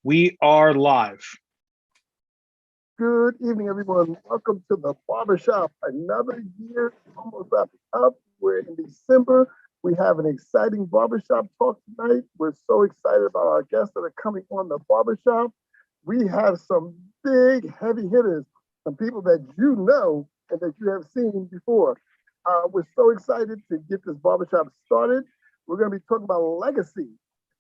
We are live. Good evening, everyone. Welcome to the Barbershop. Another year almost wrapping up. We're in December. We have an exciting barbershop talk tonight. We're so excited about our guests that are coming on the barbershop. We have some big, heavy hitters, some people that you know and that you have seen before. We're so excited to get this barbershop started. We're going to be talking about legacy.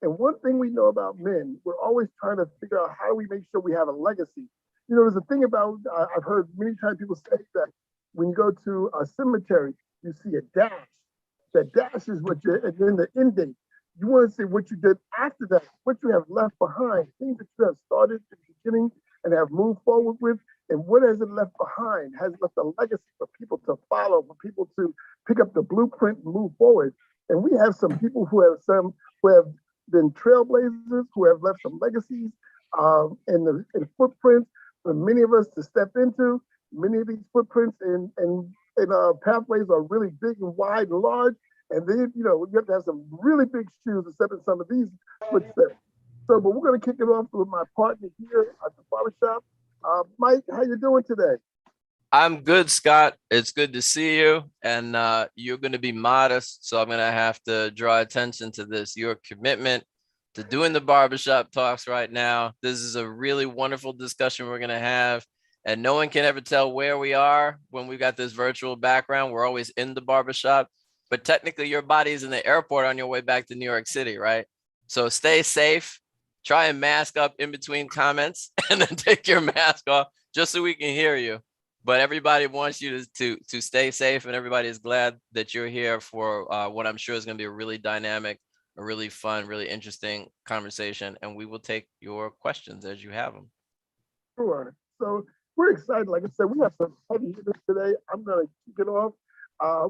And one thing we know about men, we're always trying to figure out how do we make sure we have a legacy. You know, there's a thing about, I've heard many times people say that when you go to a cemetery, you see a dash. That dash is what you're, and then the end date. You want to see what you did after that, what you have left behind, things that you have started at the beginning and have moved forward with, and what has it left behind? Has it left a legacy for people to follow, for people to pick up the blueprint and move forward? And we have some people who have been trailblazers, who have left some legacies in footprints for many of us to step into. Many of these footprints and pathways are really big and wide and large. And then, you know, you have to have some really big shoes to step in some of these footsteps. So, but we're going to kick it off with my partner here at the barbershop. Mike, how you doing today? I'm good, Scott. It's good to see you. And you're going to be modest, so I'm going to have to draw attention to this. Your commitment to doing the barbershop talks right now. This is a really wonderful discussion we're going to have. And no one can ever tell where we are when we've got this virtual background. We're always in the barbershop. But technically, your body is in the airport on your way back to New York City, right? So stay safe. Try and mask up in between comments and then take your mask off just so we can hear you. But everybody wants you to stay safe, and everybody is glad that you're here for what I'm sure is going to be a really dynamic, a really fun, really interesting conversation. And we will take your questions as you have them. Sure. So we're excited. Like I said, we have some heavy hitters today. I'm going to kick it off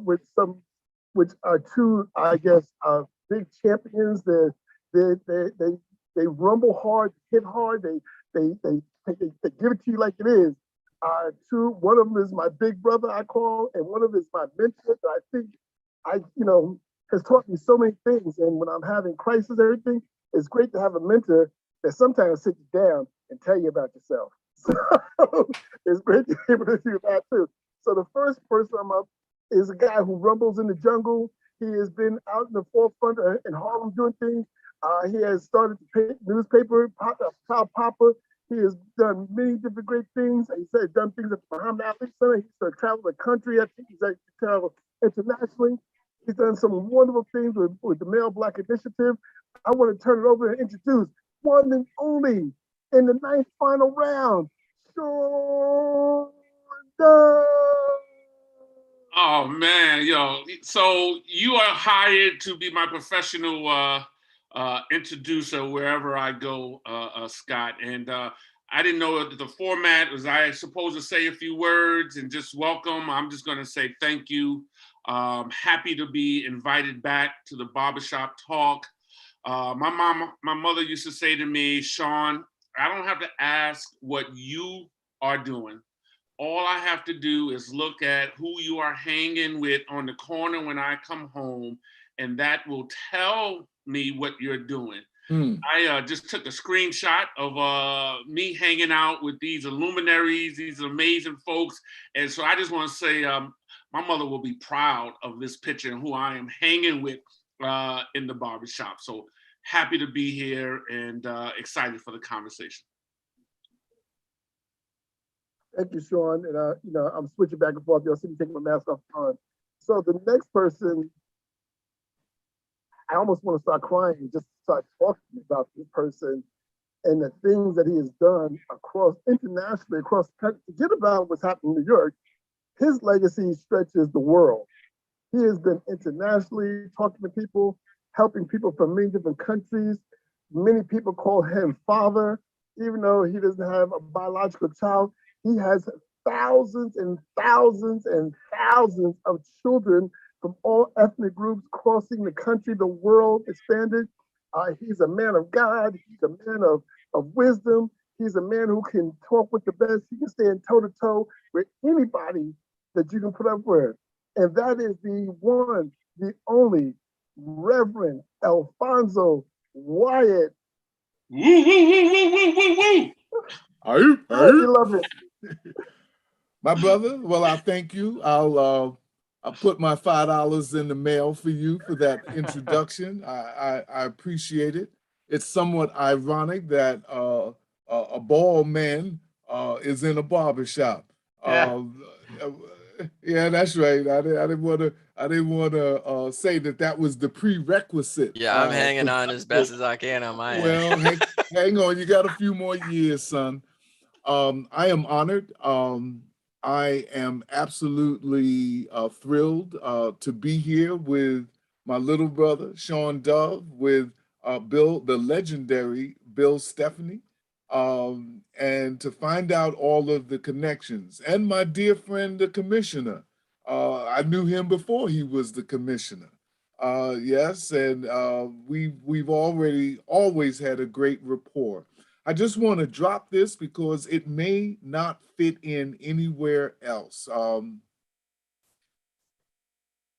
with some, which are two, I guess, big champions. They rumble hard, hit hard. They give it to you like it is. One of them is my big brother, I call, and one of them is my mentor. That I think has taught me so many things. And when I'm having crisis, everything, it's great to have a mentor that sometimes sits you down and tell you about yourself. So it's great to be able to do that too. So the first person I'm up is a guy who rumbles in the jungle. He has been out in the forefront in Harlem doing things. He has started the newspaper, Proud Papa. He has done many different great things. He said done things at the Muhammad Ali Center. He's traveled the country. I think he's traveled internationally. He's done some wonderful things with the Male Black Initiative. I want to turn it over and introduce one and only in the ninth final round, Sean Dunn. Oh man, so you are hired to be my professional introducer wherever I go, Scott. And I didn't know that the format was I supposed to say a few words and just welcome. I'm just going to say thank you. Happy to be invited back to the barbershop talk. My mother used to say to me, Sean, I don't have to ask what you are doing. All I have to do is look at who you are hanging with on the corner when I come home, and that will tell me what you're doing. I just took a screenshot of me hanging out with these luminaries, these amazing folks. And so I just want to say my mother will be proud of this picture and who I am hanging with in the barbershop. So happy to be here and excited for the conversation. Thank you, Sean. And I'm switching back and forth. You'll see me taking my mask off on. So the next person, I almost want to start crying, just start talking about this person and the things that he has done internationally, across the country. Forget about what's happening in New York. His legacy stretches the world. He has been internationally talking to people, helping people from many different countries. Many people call him father, even though he doesn't have a biological child. He has thousands and thousands and thousands of children from all ethnic groups crossing the country, the world expanded. He's a man of God. He's a man of wisdom. He's a man who can talk with the best. He can stand toe to toe with anybody that you can put up with. And that is the one, the only Reverend Alfonso Wyatt Woo, woo, woo, woo, woo, woo, woo. You love it. My brother, well, I thank you. I'll put my $5 in the mail for you for that introduction. I appreciate it. It's somewhat ironic that a bald man is in a barbershop. Yeah. Yeah, that's right. I didn't want to say that was the prerequisite. Yeah, I'm hanging on as best as I can on my end. Well, hang on. You got a few more years, son. I am honored. I am absolutely thrilled to be here with my little brother, Sean Dove, with Bill, the legendary Bill Stephanie, and to find out all of the connections. And my dear friend, the commissioner. I knew him before he was the commissioner. Yes, and we've always had a great rapport. I just want to drop this because it may not fit in anywhere else.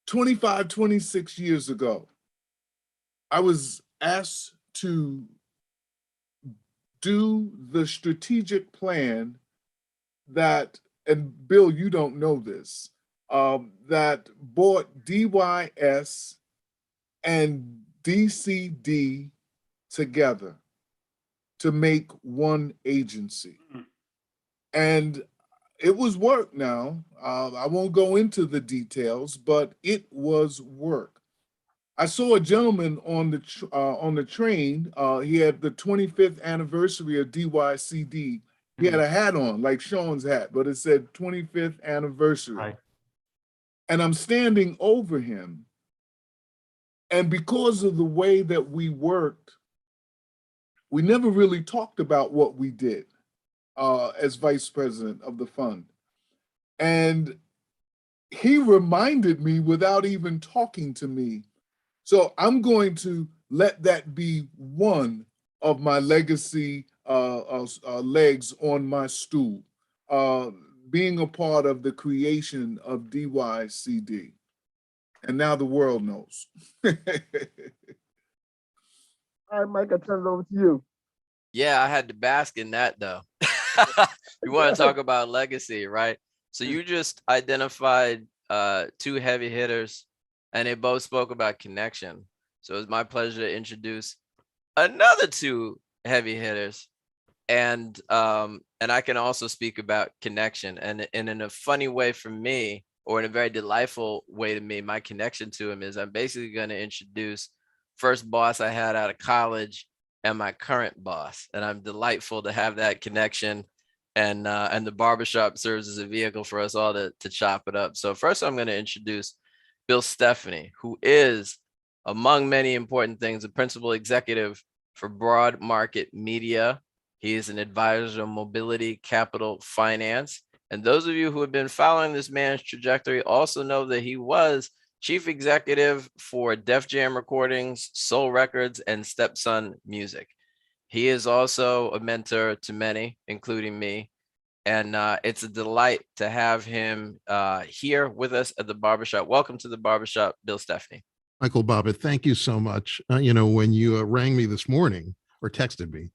25, 26 years ago, I was asked to do the strategic plan that, and Bill, you don't know this, that brought DYS and DCD together to make one agency. And it was work now. I won't go into the details, but it was work. I saw a gentleman on the train. He had the 25th anniversary of DYCD. He had a hat on, like Sean's hat, but it said 25th anniversary. Right. And I'm standing over him. And because of the way that we worked, we never really talked about what we did as vice president of the fund. And he reminded me without even talking to me. So I'm going to let that be one of my legacy legs on my stool, being a part of the creation of DYCD. And now the world knows. All right, Mike, I turn it over to you. Yeah, I had to bask in that though. You want to talk about legacy, right? So you just identified two heavy hitters and they both spoke about connection. So it's my pleasure to introduce another two heavy hitters. And I can also speak about connection. And in a funny way for me, or in a very delightful way to me, my connection to him is I'm basically going to introduce first boss I had out of college and my current boss. And I'm delightful to have that connection. And the barbershop serves as a vehicle for us all to chop it up. So first I'm going to introduce Bill Stephanie, who is, among many important things, a principal executive for Broad Market Media. He is an advisor on mobility, capital, finance. And those of you who have been following this man's trajectory also know that he was chief executive for Def Jam Recordings, Soul Records, and Stepson Music. He is also a mentor to many, including me. And it's a delight to have him here with us at the Barbershop. Welcome to the Barbershop, Bill Stephanie. Michael Bobbitt, thank you so much. When you rang me this morning or texted me,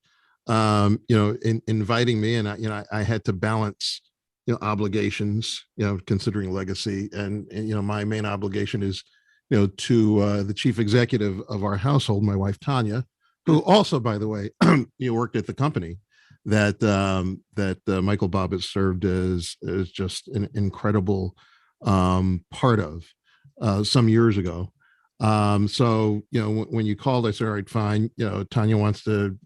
inviting me, and I had to balance, obligations, considering legacy, and my main obligation is, to the chief executive of our household, my wife Tanya, who also, by the way, worked at the company that Michael Bobbitt served as just an incredible part of some years ago. So, when you called, I said, all right, fine. Tanya wants to,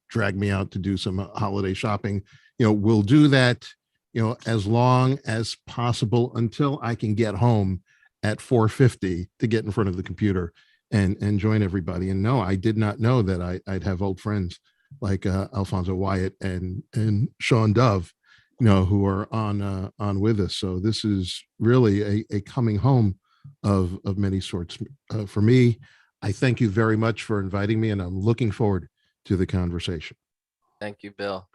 drag me out to do some holiday shopping. We'll do that, as long as possible until I can get home at 4:50 to get in front of the computer and join everybody. And no, I did not know that I'd have old friends like Alfonso Wyatt and Sean Dove, who are on with us. So this is really a coming home of many sorts. For me, I thank you very much for inviting me, and I'm looking forward to the conversation. Thank you, Bill.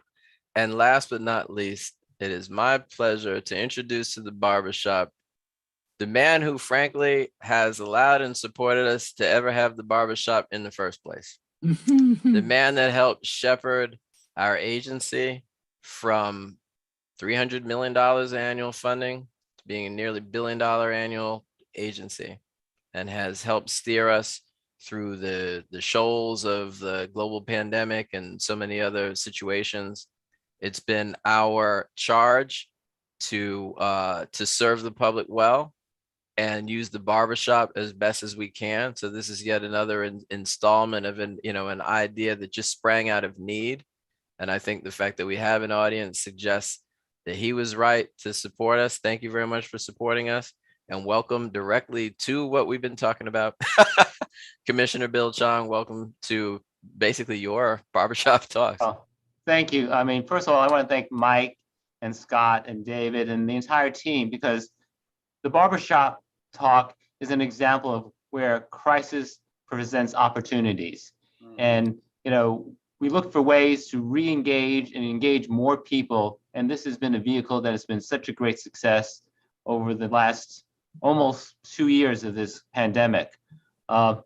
And last but not least, it is my pleasure to introduce to the Barbershop the man who frankly has allowed and supported us to ever have the Barbershop in the first place. The man that helped shepherd our agency from $300 million annual funding to being a nearly $1 billion annual agency, and has helped steer us through the shoals of the global pandemic and so many other situations. It's been our charge to serve the public well and use the barbershop as best as we can. So this is yet another installment of an idea that just sprang out of need. And I think the fact that we have an audience suggests that he was right to support us. Thank you very much for supporting us, and welcome directly to what we've been talking about. Commissioner Bill Chong, welcome to basically your barbershop talks. Oh, thank you. I mean, first of all, I want to thank Mike and Scott and David and the entire team, because the barbershop talk is an example of where crisis presents opportunities. And, we look for ways to re-engage and engage more people. And this has been a vehicle that has been such a great success over the last almost 2 years of this pandemic. I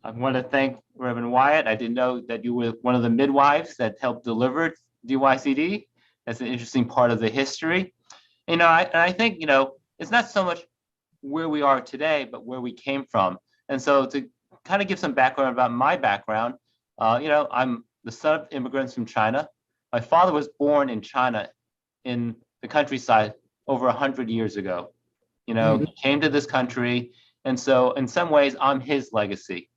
want to thank Reverend Wyatt. I didn't know that you were one of the midwives that helped deliver DYCD. That's an interesting part of the history. I think, it's not so much where we are today, but where we came from. And so to kind of give some background about my background, I'm the son of immigrants from China. My father was born in China in the countryside over 100 years ago. He came to this country. And so in some ways, I'm his legacy.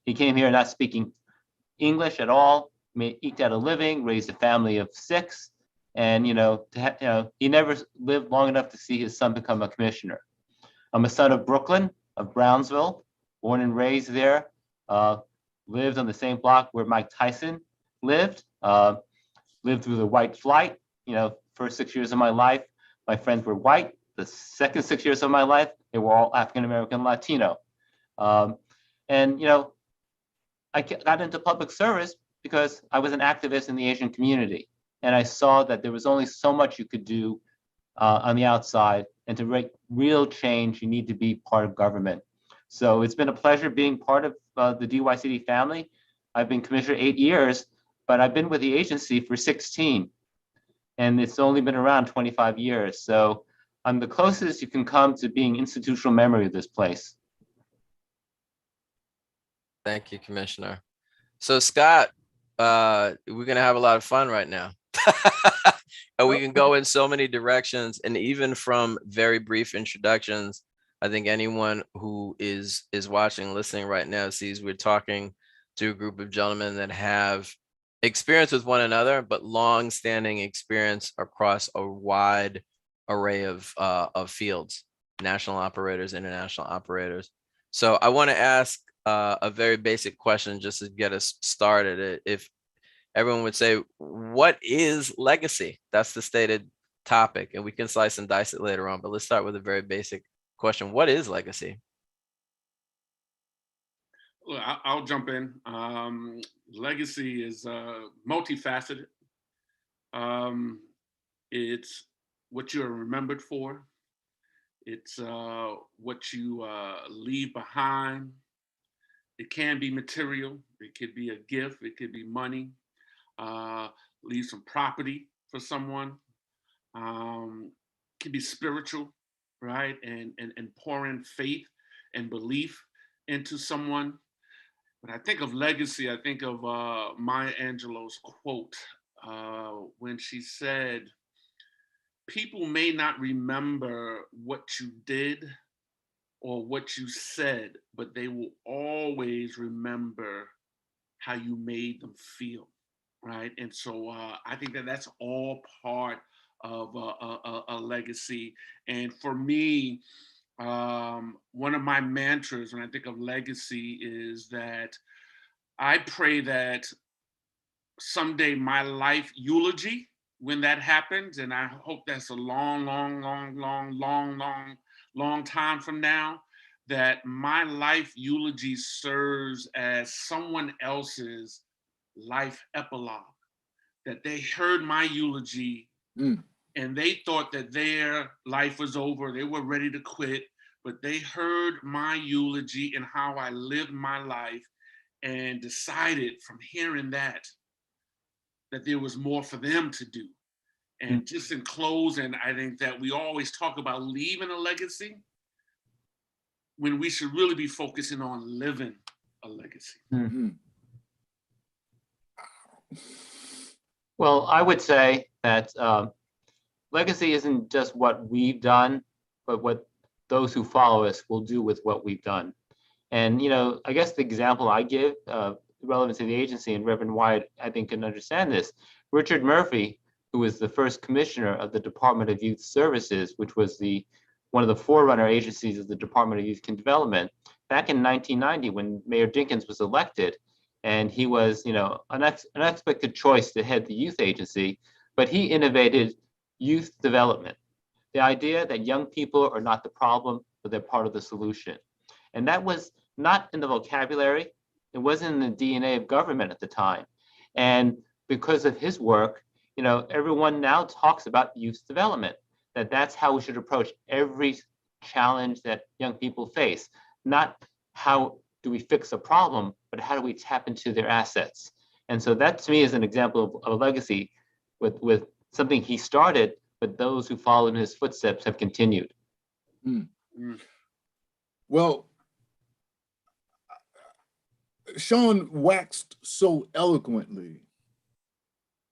He came here not speaking English at all, eked out a living, raised a family of 6. And, he never lived long enough to see his son become a commissioner. I'm a son of Brooklyn, of Brownsville, born and raised there, lived on the same block where Mike Tyson lived through the white flight. First 6 years of my life, my friends were white. The second 6 years of my life, they were all African-American Latino. I got into public service because I was an activist in the Asian community. And I saw that there was only so much you could do on the outside. And to make real change, you need to be part of government. So it's been a pleasure being part of the DYCD family. I've been commissioner 8 years, but I've been with the agency for 16. And it's only been around 25 years. So I'm the closest you can come to being institutional memory of this place. Thank you, Commissioner. So Scott, we're going to have a lot of fun right now. And we can go in so many directions. And even from very brief introductions, I think anyone who is watching, listening right now sees we're talking to a group of gentlemen that have experience with one another, but long-standing experience across a wide array of fields, national operators, international operators. So I want to ask a very basic question just to get us started. If everyone would say, what is legacy? That's the stated topic, and we can slice and dice it later on, but let's start with a very basic question. What is legacy? Well, I'll jump in. Legacy is multifaceted. It's what you're remembered for. It's what you leave behind. It can be material. It could be a gift. It could be money. Leave some property for someone. It could be spiritual, right? And pour in faith and belief into someone. When I think of legacy, I think of Maya Angelou's quote when she said, "People may not remember what you did or what you said, but they will always remember how you made them feel," right? And so I think that that's all part of a legacy. And for me, one of my mantras when I think of legacy is that I pray that someday my life eulogy, when that happens, and I hope that's a long time from now, that my life eulogy serves as someone else's life epilogue, that they heard my eulogy and they thought that their life was over, they were ready to quit, but they heard my eulogy and how I lived my life, and decided from hearing that there was more for them to do. And just in closing, I think that we always talk about leaving a legacy when we should really be focusing on living a legacy. Mhm. Well, I would say that legacy isn't just what we've done, but what those who follow us will do with what we've done. And, I guess the example I give, relevant to the agency, and Reverend Wyatt, I think, can understand this. Richard Murphy, who was the first commissioner of the Department of Youth Services, which was one of the forerunner agencies of the Department of Youth and Development, back in 1990, when Mayor Dinkins was elected, and he was, an unexpected choice to head the youth agency, but he innovated youth development. The idea that young people are not the problem, but they're part of the solution. And that was not in the vocabulary. It wasn't in the DNA of government at the time. And because of his work, everyone now talks about youth development, that's how we should approach every challenge that young people face. Not how do we fix a problem, but how do we tap into their assets? And so that to me is an example of a legacy with something he started, but those who followed in his footsteps have continued. Well, Sean waxed so eloquently,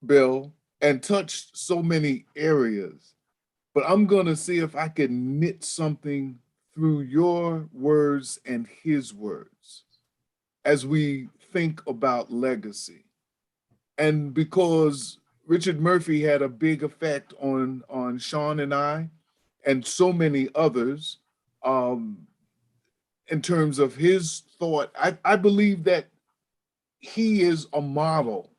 Bill, and touched so many areas, but I'm gonna see if I can knit something through your words and his words as we think about legacy. And because Richard Murphy had a big effect on Sean and I, and so many others, in terms of his thought, I believe that he is a model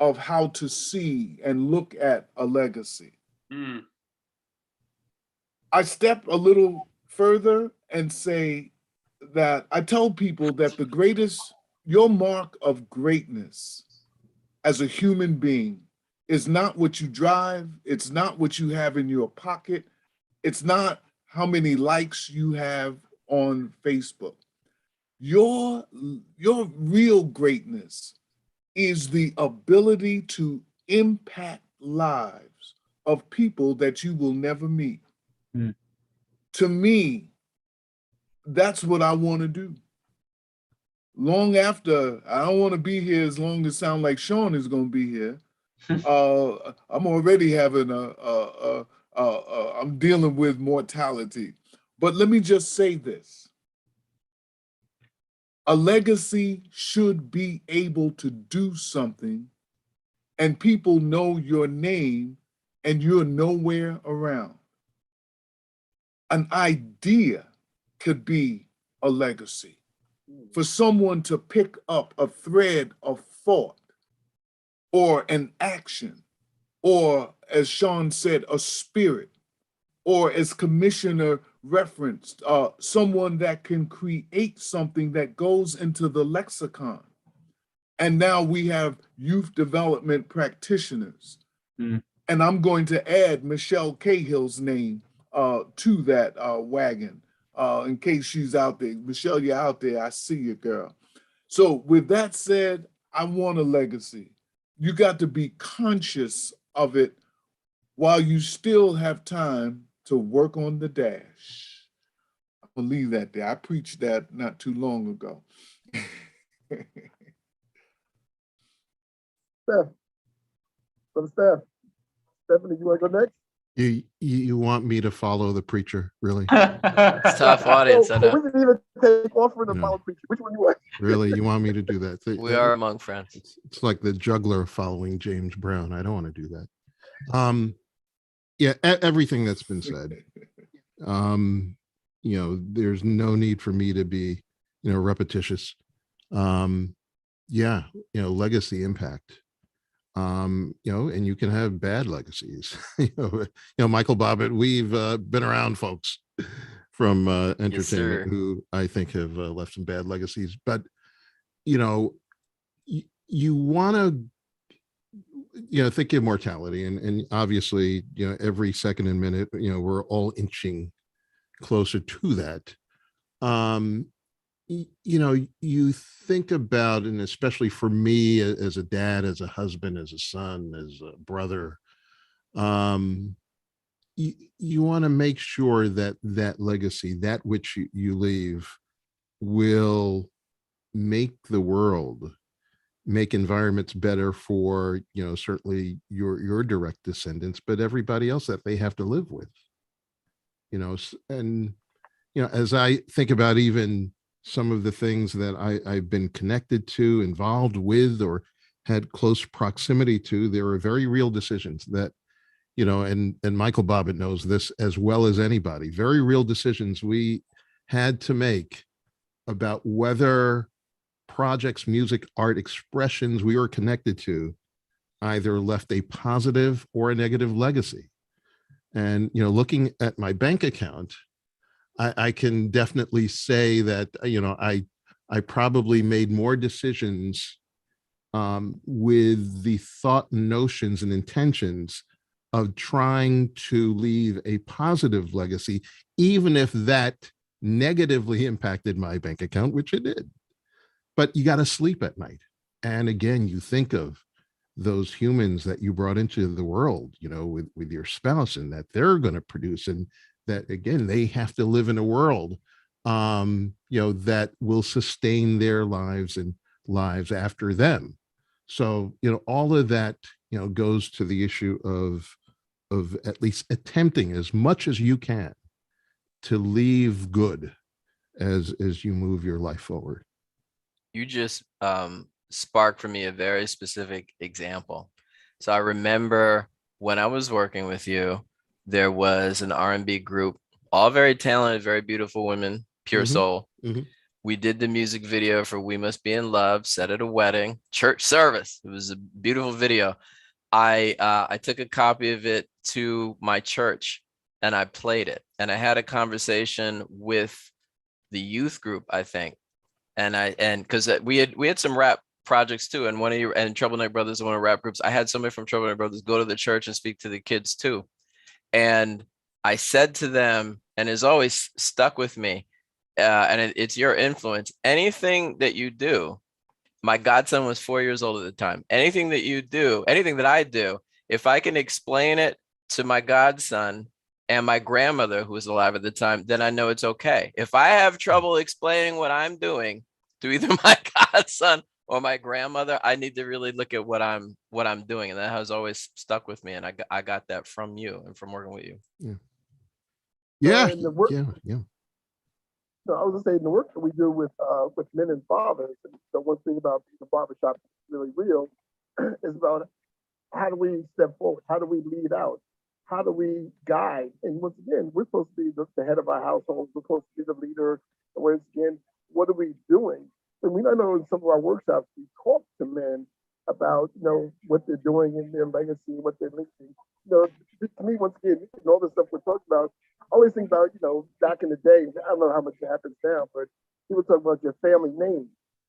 of how to see and look at a legacy. I step a little further and say that I tell people that your mark of greatness as a human being is not what you drive, it's not what you have in your pocket, it's not how many likes you have on Facebook. Your real greatness is the ability to impact lives of people that you will never meet. To me, that's what I want to do. Long after, I don't want to be here as long as sound like Sean is going to be here. I'm already having I'm dealing with mortality. But let me just say this. A legacy should be able to do something and people know your name and you're nowhere around. An idea could be a legacy. For someone to pick up a thread of thought or an action, or as Sean said, a spirit, or as Commissioner referenced, someone that can create something that goes into the lexicon. And now we have youth development practitioners. And I'm going to add Michelle Cahill's name to that wagon in case she's out there. Michelle, you're out there, I see you, girl. So with that said, I want a legacy. You got to be conscious of it while you still have time to work on the dash. I'll leave that there. I preached that not too long ago. Steph, Brother Steph, Stephanie, you want to go next? You want me to follow the preacher, really? It's tough audience. I We know. can even take offering to No. follow preacher. Which one you want? Really, you want me to do that? We are among friends. It's like the juggler following James Brown. I don't want to do that. Yeah, everything that's been said. There's no need for me to be, repetitious. Legacy impact. And you can have bad legacies. Michael Bobbitt, we've been around folks from entertainment who I think have left some bad legacies. But you want to think of mortality, and obviously every second and minute we're all inching closer to that. you know, you think about, and especially for me as a dad, as a husband, as a son, as a brother, um, you want to make sure that that legacy, that which you leave, will make the world, make environments better for, you know, certainly your direct descendants, but everybody else that they have to live with, you know. And you know, as I think about even some of the things that I've been connected to, involved with, or had close proximity to, there are very real decisions that, you know, and Michael Bobbitt knows this as well as anybody, very real decisions we had to make about whether projects, music, art expressions we were connected to either left a positive or a negative legacy. And, you know, looking at my bank account, I can definitely say that, you know, I probably made more decisions with the thought, notions, and intentions of trying to leave a positive legacy, even if that negatively impacted my bank account, which it did. But you got to sleep at night. And again, you think of those humans that you brought into the world, you know, with your spouse, and that they're going to produce, and that again, they have to live in a world, you know, that will sustain their lives and lives after them. So, you know, all of that, you know, goes to the issue of at least attempting as much as you can to leave good as you move your life forward. You just sparked for me a very specific example. So I remember when I was working with you, there was an R&B group, all very talented, very beautiful women, pure soul. We did the music video for We Must Be in Love, set at a wedding, church service. It was a beautiful video. I took a copy of it to my church and I played it. And I had a conversation with the youth group, I think. And because we had some rap projects too, and Trouble Night Brothers, one of the rap groups. I had somebody from Trouble Night Brothers go to the church and speak to the kids too. And I said to them, and it's always stuck with me, and it's your influence. Anything that you do, my godson was 4 years old at the time. Anything that you do, anything that I do, if I can explain it to my godson and my grandmother, who was alive at the time, then I know it's okay. If I have trouble explaining what I'm doing to either my godson or my grandmother, I need to really look at what I'm doing. And that has always stuck with me. And I got that from you and from working with you. Yeah. So in the work, Yeah. So I was just saying the work that we do with men and fathers. And the one thing about the barbershop that's really real is about how do we step forward? How do we lead out? How do we guide? And once again, we're supposed to be the head of our household. We're supposed to be the leader. And once again, what are we doing? And we know in some of our workshops, we talk to men about, you know, what they're doing in their legacy, what they're leaving. You know, to me, once again, and all the stuff we're talking about, I always think about, you know, back in the day, I don't know how much it happens now, but people talk about your family name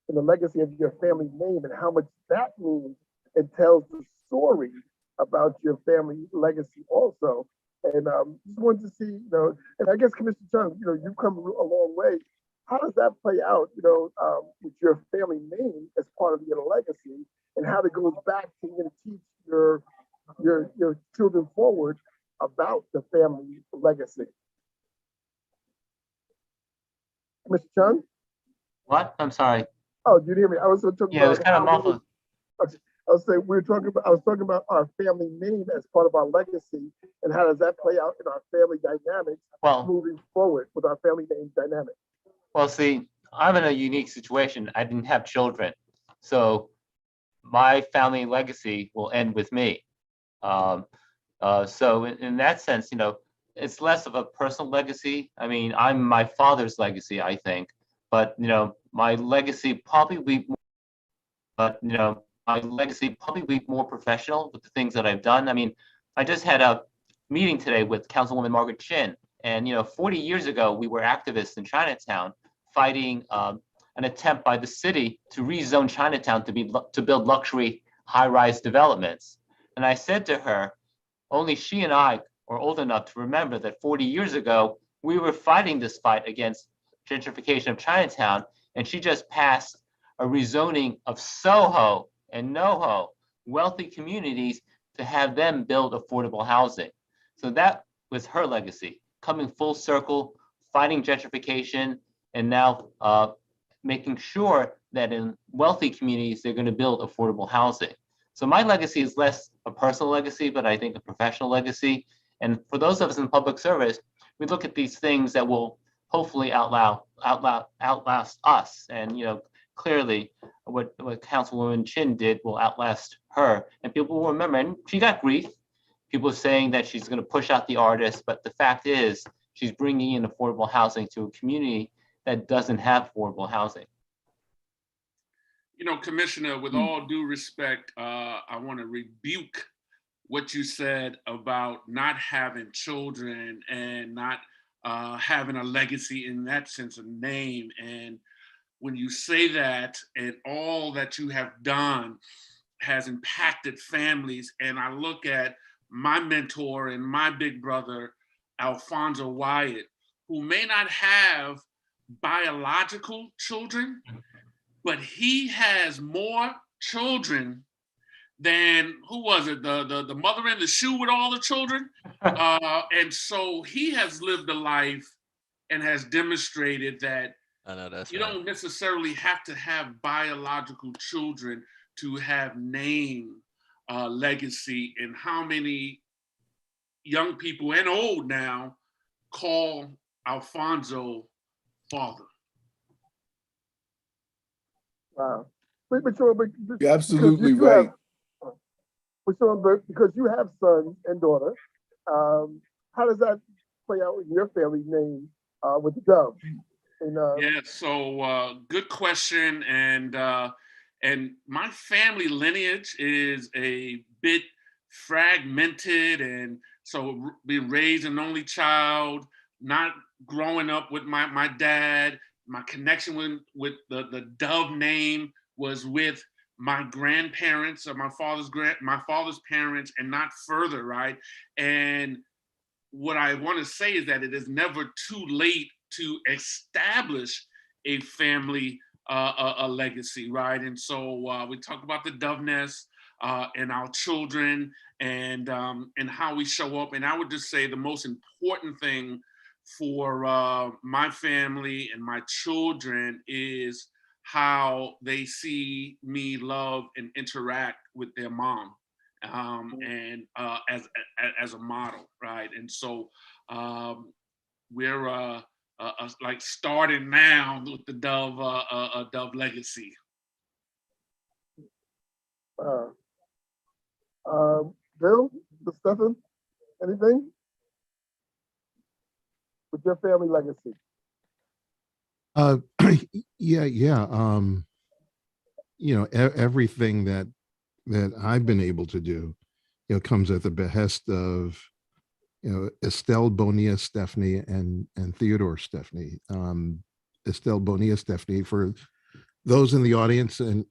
and the legacy of your family name and how much that means and tells the story about your family legacy also. And just wanted to see, you know, and I guess Commissioner Chung, you know, you've come a long way. How does that play out, you know, with your family name as part of your legacy, and how it goes back to you to teach your children forward about the family legacy? Mr. Chung? What? I'm sorry. Oh, you hear me? I was talking Yeah, it was about kind of muffled. I was saying I was talking about our family name as part of our legacy, and how does that play out in our family dynamics moving forward with our family name dynamic? Well, see, I'm in a unique situation. I didn't have children, so my family legacy will end with me. So in that sense, you know, it's less of a personal legacy. I mean, I'm my father's legacy, I think, but you know, my legacy probably be, but you know, my legacy probably be more professional with the things that I've done. I mean, I just had a meeting today with Councilwoman Margaret Chin, and you know, 40 years ago, we were activists in Chinatown fighting an attempt by the city to rezone Chinatown to build luxury high-rise developments. And I said to her, only she and I are old enough to remember that 40 years ago, we were fighting this fight against gentrification of Chinatown, And she just passed a rezoning of Soho and NoHo, wealthy communities, to have them build affordable housing. So that was her legacy, coming full circle, fighting gentrification, and now making sure that in wealthy communities, they're going to build affordable housing. So my legacy is less a personal legacy, but I think a professional legacy. And for those of us in public service, we look at these things that will hopefully outlast us. And clearly, what Councilwoman Chin did will outlast her, and people will remember. And she got grief. People are saying that she's going to push out the artists, but the fact is, she's bringing in affordable housing to a community that doesn't have affordable housing. Commissioner, with all due respect, I want to rebuke what you said about not having children and not having a legacy in that sense of name. And when you say that, and all that you have done has impacted families, and I look at my mentor and my big brother, Alfonso Wyatt, who may not have biological children, but he has more children than, who was it, the mother in the shoe with all the children? And so he has lived a life and has demonstrated that I know that's you right. don't necessarily have to have biological children to have name, legacy, and how many young people and old now call Alfonso father. Wow. But Sean, You're absolutely right. But Sean, because you have sons and daughter, how does that play out in your family's name with the Dove? Yeah, so good question. And my family lineage is a bit fragmented. And so being raised an only child, not growing up with my dad, my connection with the Dove name was with my grandparents or my father's parents, and not further, right? And what I want to say is that it is never too late to establish a family, a legacy, right? And so we talk about the Dove Nest and our children and how we show up. And I would just say the most important thing for my family and my children is how they see me love and interact with their mom, and as a model, right? And so we're like starting now with the Dove legacy. Bill, Stephen, anything with your family legacy? Everything that I've been able to do, comes at the behest of, Estelle Bonilla Stephanie and Theodore Stephanie. Estelle Bonilla Stephanie, for those in the audience and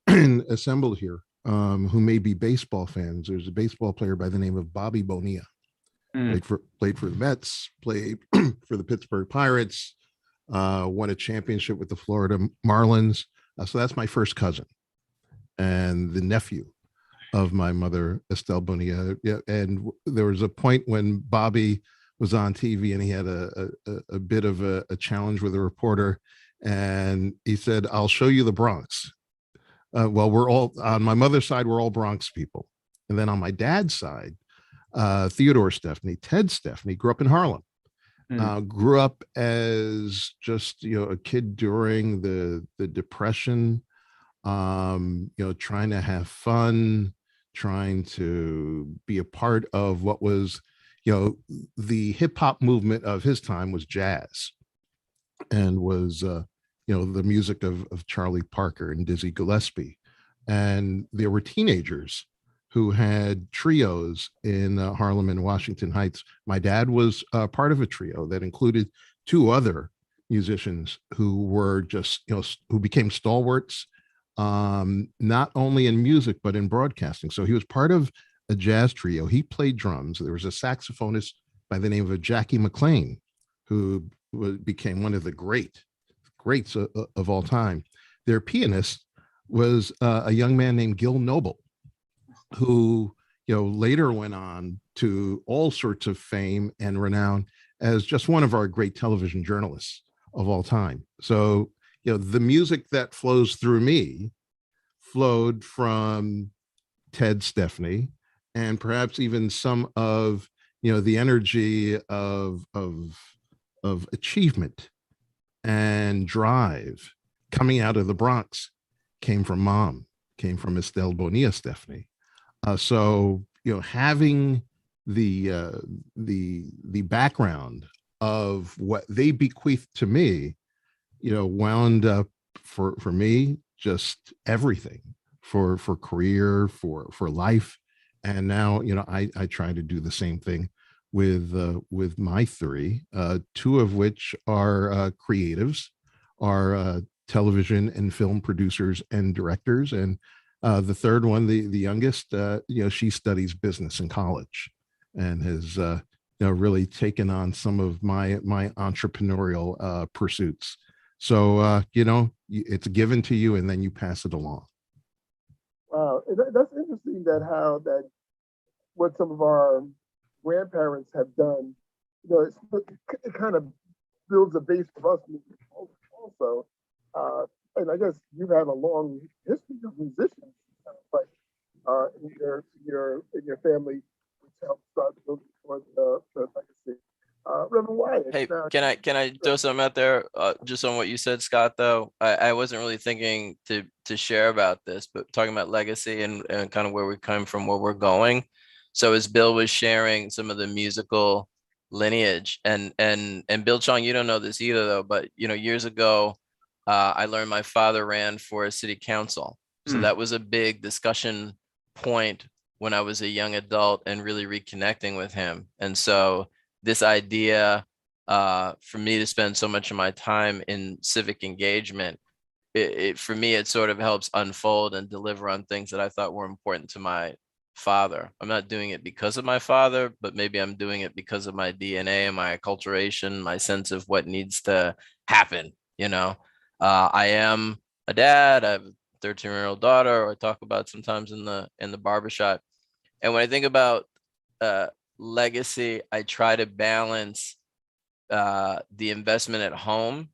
assembled here, who may be baseball fans, there's a baseball player by the name of Bobby Bonilla. Played for the Mets, played for the Pittsburgh Pirates, won a championship with the Florida Marlins. So that's my first cousin and the nephew of my mother, Estelle Bonilla. Yeah, and there was a point when Bobby was on TV and he had a bit of a challenge with a reporter, and he said, "I'll show you the Bronx." Well, we're all, on my mother's side, we're all Bronx people. And then on my dad's side, Theodore Stephanie, Ted Stephanie, grew up in Harlem. Grew up as just, a kid during the Depression, trying to have fun, trying to be a part of what was, the hip hop movement of his time was jazz, and was, the music of Charlie Parker and Dizzy Gillespie. And there were teenagers who had trios in Harlem and Washington Heights. My dad was part of a trio that included two other musicians who were just, who became stalwarts, not only in music, but in broadcasting. So he was part of a jazz trio. He played drums. There was a saxophonist by the name of Jackie McLean, who became one of the greats of all time. their pianist was a young man named Gil Noble, who later went on to all sorts of fame and renown as just one of our great television journalists of all time. So the music that flows through me flowed from Ted Stepney, and perhaps even some of the energy of achievement and drive coming out of the Bronx came from Mom, came from Estelle Bonilla Stepney. So having the background of what they bequeathed to me, wound up for me just everything for career, for life. And now I try to do the same thing with my three, two of which are creatives, are television and film producers and directors, and the third one, the youngest, she studies business in college and has really taken on some of my entrepreneurial pursuits. So it's given to you and then you pass it along. Wow, that's interesting that what some of our grandparents have done, it kind of builds a base for us also. And I guess you've had a long history of musicians, like in your family, which helped start building towards the legacy. Reverend Wyatt. Hey, now, can I throw something out there just on what you said, Scott? Though I wasn't really thinking to share about this, but talking about legacy and kind of where we come from, where we're going. So as Bill was sharing some of the musical lineage, and Bill Chong, you don't know this either though, but years ago, I learned my father ran for a city council, so that was a big discussion point when I was a young adult and really reconnecting with him. And so this idea for me to spend so much of my time in civic engagement, for me, it sort of helps unfold and deliver on things that I thought were important to my father. I'm not doing it because of my father, but maybe I'm doing it because of my DNA and my acculturation, my sense of what needs to happen. I am a dad. I have a 13-year-old daughter, or I talk about sometimes in the barbershop. And when I think about legacy, I try to balance the investment at home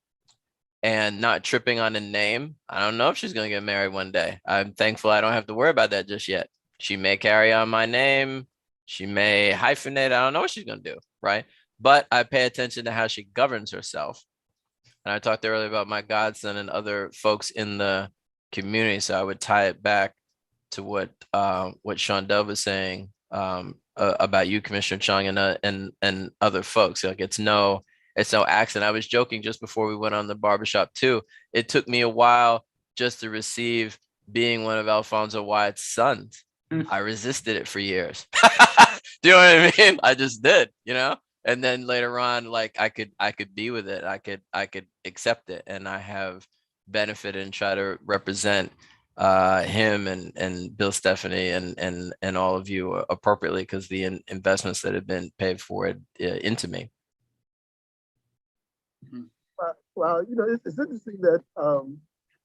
and not tripping on a name. I don't know if she's going to get married one day. I'm thankful I don't have to worry about that just yet. She may carry on my name. She may hyphenate. I don't know what she's going to do, right? But I pay attention to how she governs herself. And I talked earlier about my godson and other folks in the community. So I would tie it back to what Shondell was saying about you, Commissioner Chung, and other folks. Like it's no accident. I was joking just before we went on the barbershop too. It took me a while just to receive being one of Alfonso Wyatt's sons. I resisted it for years. Do you know what I mean? I just did, and then later on, like I could be with it. I could accept it, and I have benefited and try to represent him and Bill Stephanie and all of you appropriately, because the investments that have been paid forward into me. Well, it's interesting that,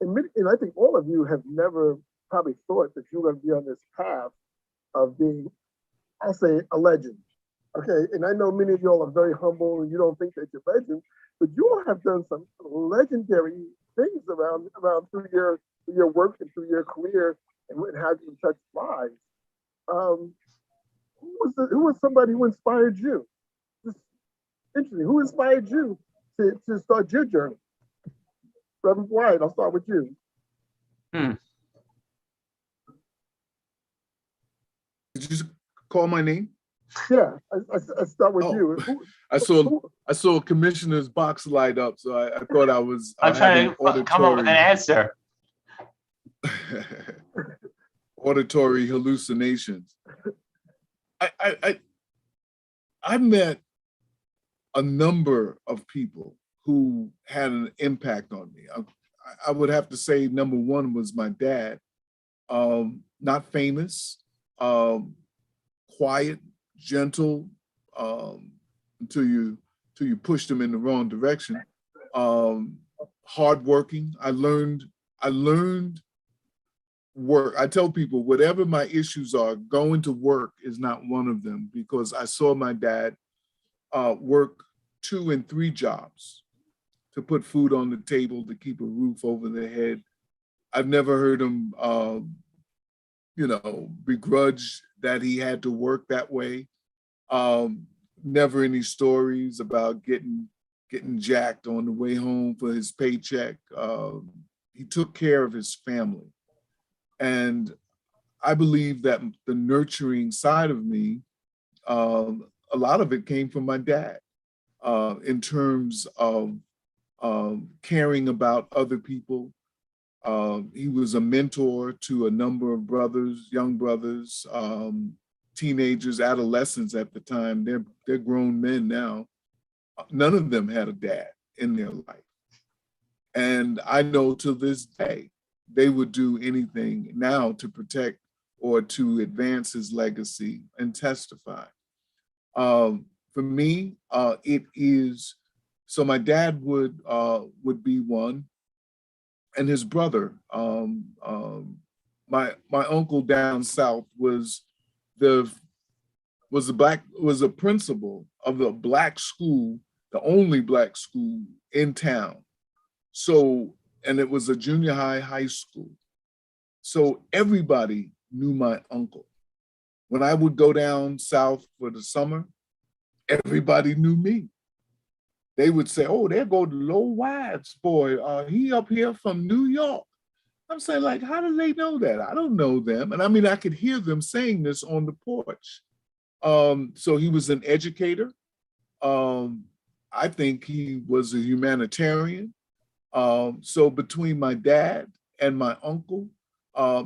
and I think all of you have never probably thought that you were going to be on this path of being, I'll say, a legend. Okay, and I know many of y'all are very humble and you don't think that you're legends, but you all have done some legendary things around through your work and through your career and how you touch lives. Who was somebody who inspired you? Just interesting. Who inspired you to start your journey? Reverend Wyatt, I'll start with you. Did you call my name? Yeah, I start with you. I saw Commissioner's box light up, so I thought I was. I'm trying to come up with an answer. Auditory hallucinations. I met a number of people who had an impact on me. I would have to say number one was my dad. Not famous, quiet, gentle, until you pushed him in the wrong direction. Hardworking. I learned I learned work. I tell people, whatever my issues are, going to work is not one of them, because I saw my dad work 2 and 3 jobs to put food on the table, to keep a roof over their head. I've never heard him, begrudge that he had to work that way. Never any stories about getting jacked on the way home for his paycheck. He took care of his family. And I believe that the nurturing side of me, a lot of it came from my dad, in terms of caring about other people. He was a mentor to a number of brothers, young brothers, teenagers, adolescents at the time. They're grown men now. None of them had a dad in their life. And I know to this day, they would do anything now to protect or to advance his legacy and testify. For me, it is, so my dad would be one, and his brother. My uncle down south was a principal of the black school, the only black school in town. So, and it was a junior high school. So everybody knew my uncle. When I would go down south for the summer, everybody knew me. They would say, "Oh, there go the Low Wide's boy. He up here from New York." I'm saying, like, how do they know that? I don't know them. And I mean, I could hear them saying this on the porch. So he was an educator. I think he was a humanitarian. So between my dad and my uncle,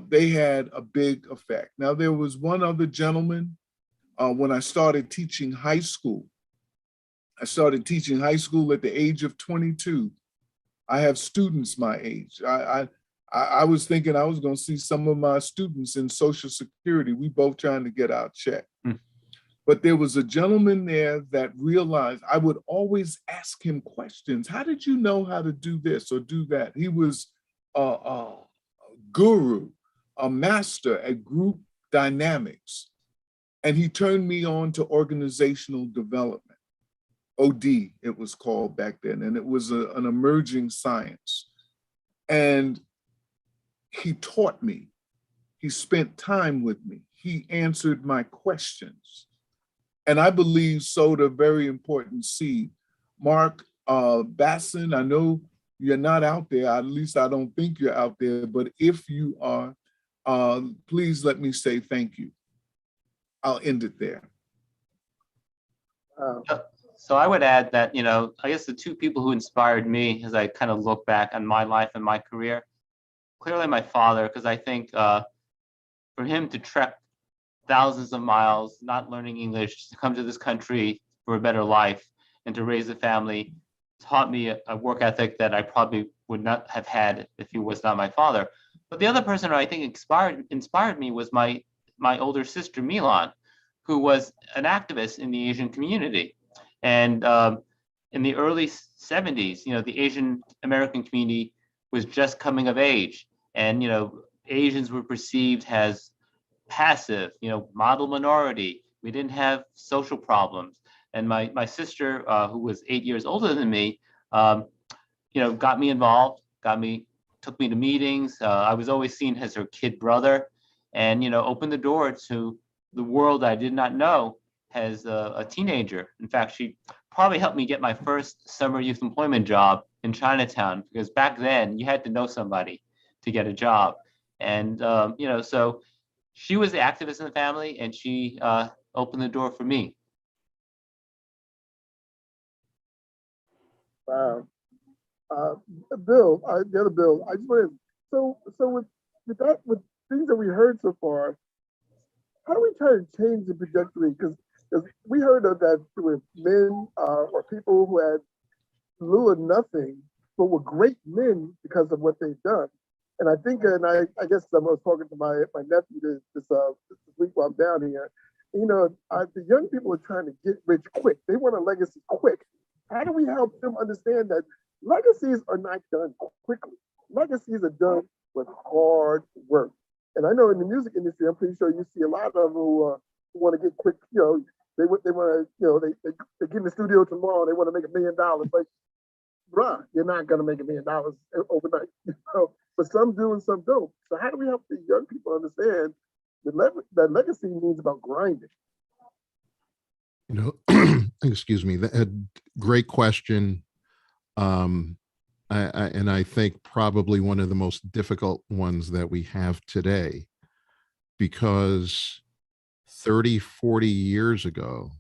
they had a big effect. Now, there was one other gentleman when I started teaching high school. I started teaching high school at the age of 22. I have students my age. I was thinking I was going to see some of my students in Social Security. We both trying to get our check. But there was a gentleman there that realized I would always ask him questions. How did you know how to do this or do that? He was a guru, a master at group dynamics. And he turned me on to organizational development. OD, it was called back then. And it was an emerging science. And he taught me. He spent time with me. He answered my questions. And I believe sowed a very important seed. Mark Basson, I know you're not out there, at least I don't think you're out there, but if you are, please let me say thank you. I'll end it there. So I would add that, I guess the 2 people who inspired me as I kind of look back on my life and my career, clearly my father, because I think for him to trek thousands of miles, not learning English, to come to this country for a better life and to raise a family, taught me a work ethic that I probably would not have had if he was not my father. But the other person who I think inspired me was my older sister, Milan, who was an activist in the Asian community. And in the early 70s, the Asian American community was just coming of age. And, Asians were perceived as passive, model minority. We didn't have social problems. And my sister, who was 8 years older than me, got me involved, took me to meetings. I was always seen as her kid brother, and, opened the door to the world I did not know as a teenager. In fact, she probably helped me get my first summer youth employment job in Chinatown, because back then you had to know somebody to get a job. And, so she was the activist in the family, and she opened the door for me. Wow. Bill, the other Bill, I just wanted, so with things that we heard so far, how do we try to change the trajectory? Because we heard of that with men or people who had little or nothing, but were great men because of what they've done. And I think, and I guess I was talking to my nephew this week while I'm down here. The young people are trying to get rich quick. They want a legacy quick. How do we help them understand that legacies are not done quickly? legacies are done with hard work. And I know in the music industry, I'm pretty sure you see a lot of them who want to get quick, they want to, they get in the studio tomorrow, they want to make $1 million. Like, bruh, you're not going to make $1 million overnight, but some do and some don't. So how do we help the young people understand that legacy means about grinding? Excuse me, great question. And I think probably one of the most difficult ones that we have today, because 30, 40 years ago,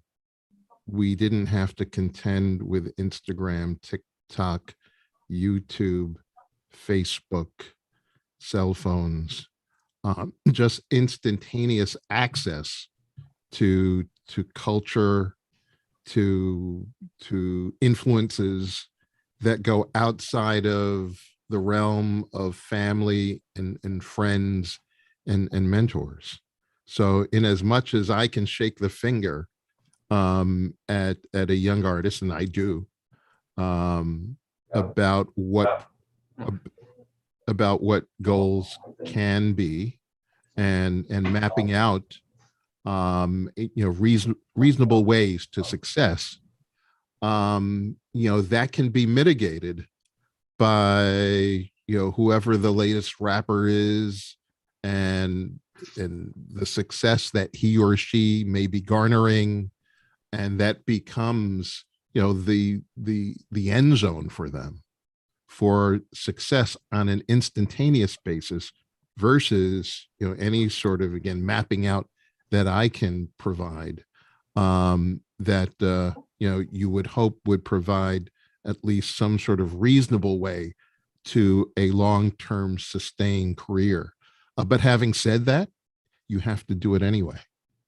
we didn't have to contend with Instagram, TikTok, YouTube, Facebook, cell phones, just instantaneous access to culture, to influences that go outside of the realm of family and friends and mentors. So in as much as I can shake the finger at a young artist, and I do, about what goals can be, and mapping out reasonable ways to success, that can be mitigated by whoever the latest rapper is, and the success that he or she may be garnering, and that becomes the end zone for them for success on an instantaneous basis, versus any sort of, again, mapping out that I can provide, that you would hope would provide at least some sort of reasonable way to a long-term sustained career. But having said that, you have to do it anyway.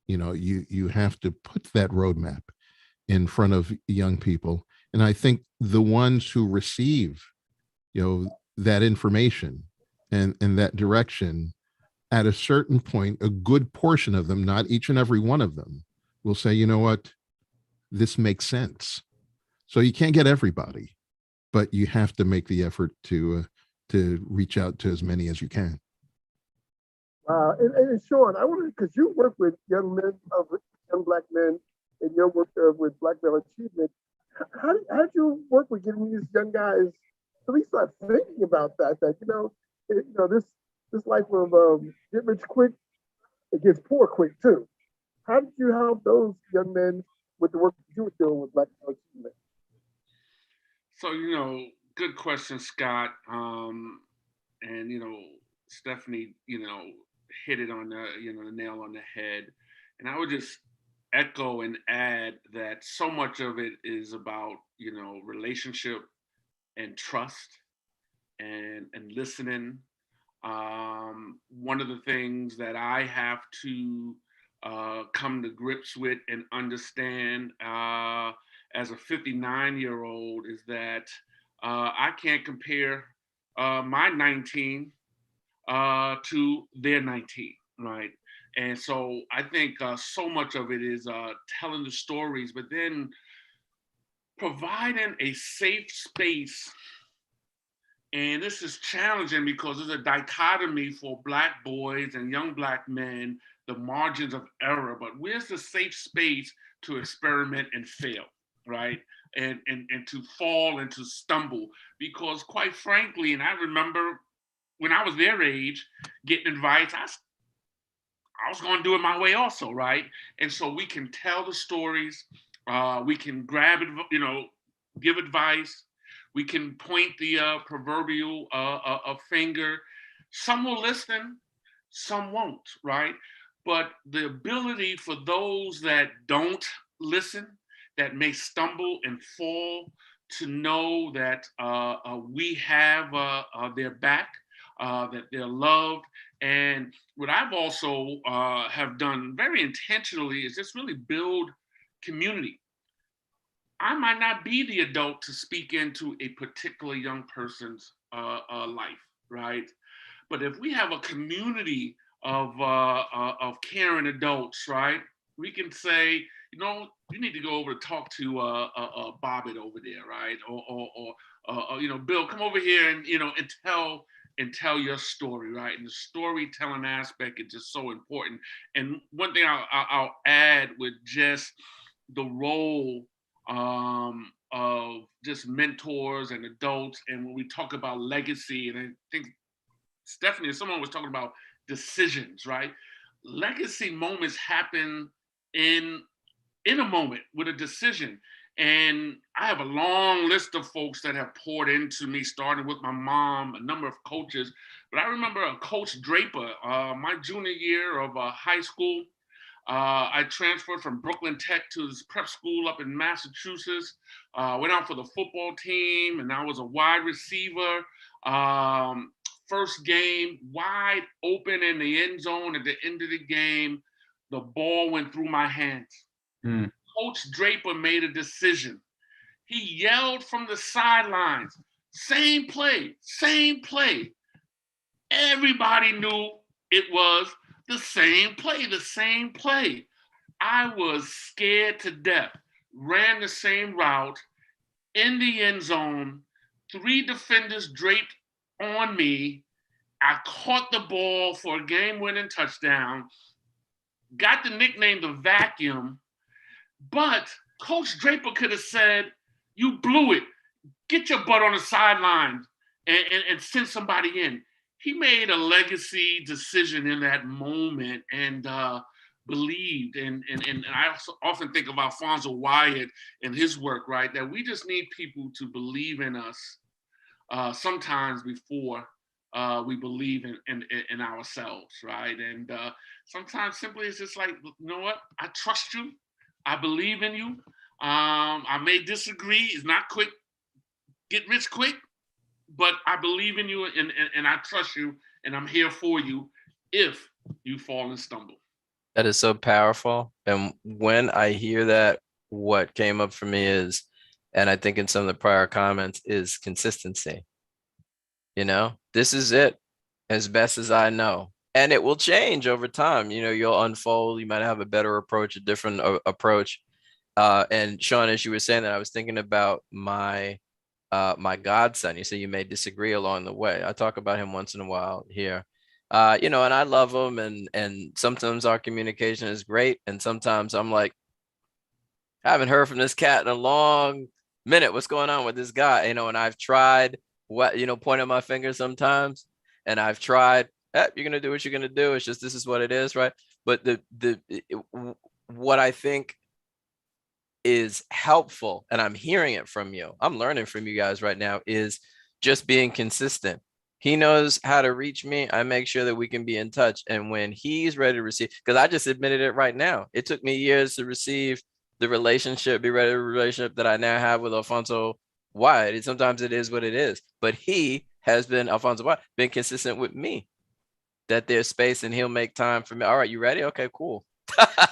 You have to put that roadmap in front of young people. And I think the ones who receive, that information and that direction, at a certain point, a good portion of them, not each and every one of them, will say, you know what, this makes sense. So you can't get everybody, but you have to make the effort to reach out to as many as you can. And Sean, I wanted, because you work with young Black men, in your work with Black Male Achievement. How did you work with getting these young guys to at least start thinking about that? This life of get rich quick, it gets poor quick too. How did you help those young men with the work that you were doing with Black Male Achievement? So, good question, Scott. And Stephanie, hit it on the nail on the head. And I would just echo and add that so much of it is about, relationship and trust and listening. One of the things that I have to come to grips with and understand as a 59-year-old is that I can't compare my 19 to their 19, right? And so I think so much of it is telling the stories, but then providing a safe space. And this is challenging because there's a dichotomy for Black boys and young Black men, the margins of error, but where's the safe space to experiment and fail, right? And to fall and to stumble, because quite frankly, and I remember when I was their age, getting advice, I was going to do it my way also, right? And so we can tell the stories, we can grab it, give advice, we can point the proverbial finger. Some will listen, some won't, right? But the ability for those that don't listen, that may stumble and fall, to know that we have their back, that they're loved. And what I've also have done very intentionally is just really build community. I might not be the adult to speak into a particular young person's life, right? But if we have a community of caring adults, right, we can say, you know, you need to go over to talk to Bobbit over there, right? Or you know, Bill, come over here and, you know, and tell your story, right? And the storytelling aspect is just so important. And one thing I'll add with just the role of just mentors and adults, and when we talk about legacy, and I think Stephanie, someone was talking about decisions, right? Legacy moments happen in a moment with a decision. And I have a long list of folks that have poured into me, starting with my mom, a number of coaches. But I remember a Coach Draper, my junior year of high school. I transferred from Brooklyn Tech to this prep school up in Massachusetts. Went out for the football team, and I was a wide receiver. First game, wide open in the end zone at the end of the game. The ball went through my hands. Coach Draper made a decision. He yelled from the sidelines, same play, same play. Everybody knew it was the same play, the same play. I was scared to death, ran the same route in the end zone, 3 defenders draped on me. I caught the ball for a game-winning touchdown, got the nickname the vacuum, but Coach Draper could have said, you blew it. Get your butt on the sideline and send somebody in. He made a legacy decision in that moment and believed. And I also often think of Alfonso Wyatt and his work, right? That we just need people to believe in us sometimes before we believe in ourselves, right? And sometimes simply it's just like, you know what? I trust you. I believe in you. I may disagree. It's not quick, get rich quick, but I believe in you and I trust you and I'm here for you if you fall and stumble. That is so powerful. And when I hear that, what came up for me is, and I think in some of the prior comments, is consistency. You know, this is it as best as I know. And it will change over time. You know, you'll unfold. You might have a better approach, a different approach. And Sean, as you were saying that, I was thinking about my godson. You say you may disagree along the way. I talk about him once in a while here. You know, and I love him, and sometimes our communication is great, and sometimes I'm like, I haven't heard from this cat in a long minute. What's going on with this guy? You know, and I've tried pointing my finger sometimes, and I've tried. You're gonna do what you're gonna do. It's just this is what it is, right? But what I think is helpful, and I'm hearing it from you, I'm learning from you guys right now, is just being consistent. He knows how to reach me. I make sure that we can be in touch. And when he's ready to receive, because I just admitted it right now, it took me years to receive the relationship, be ready to the relationship that I now have with Alfonso Wyatt. Sometimes it is what it is, but he has been, Alfonso Wyatt, been consistent with me, that there's space and he'll make time for me. All right, you ready? Okay, cool.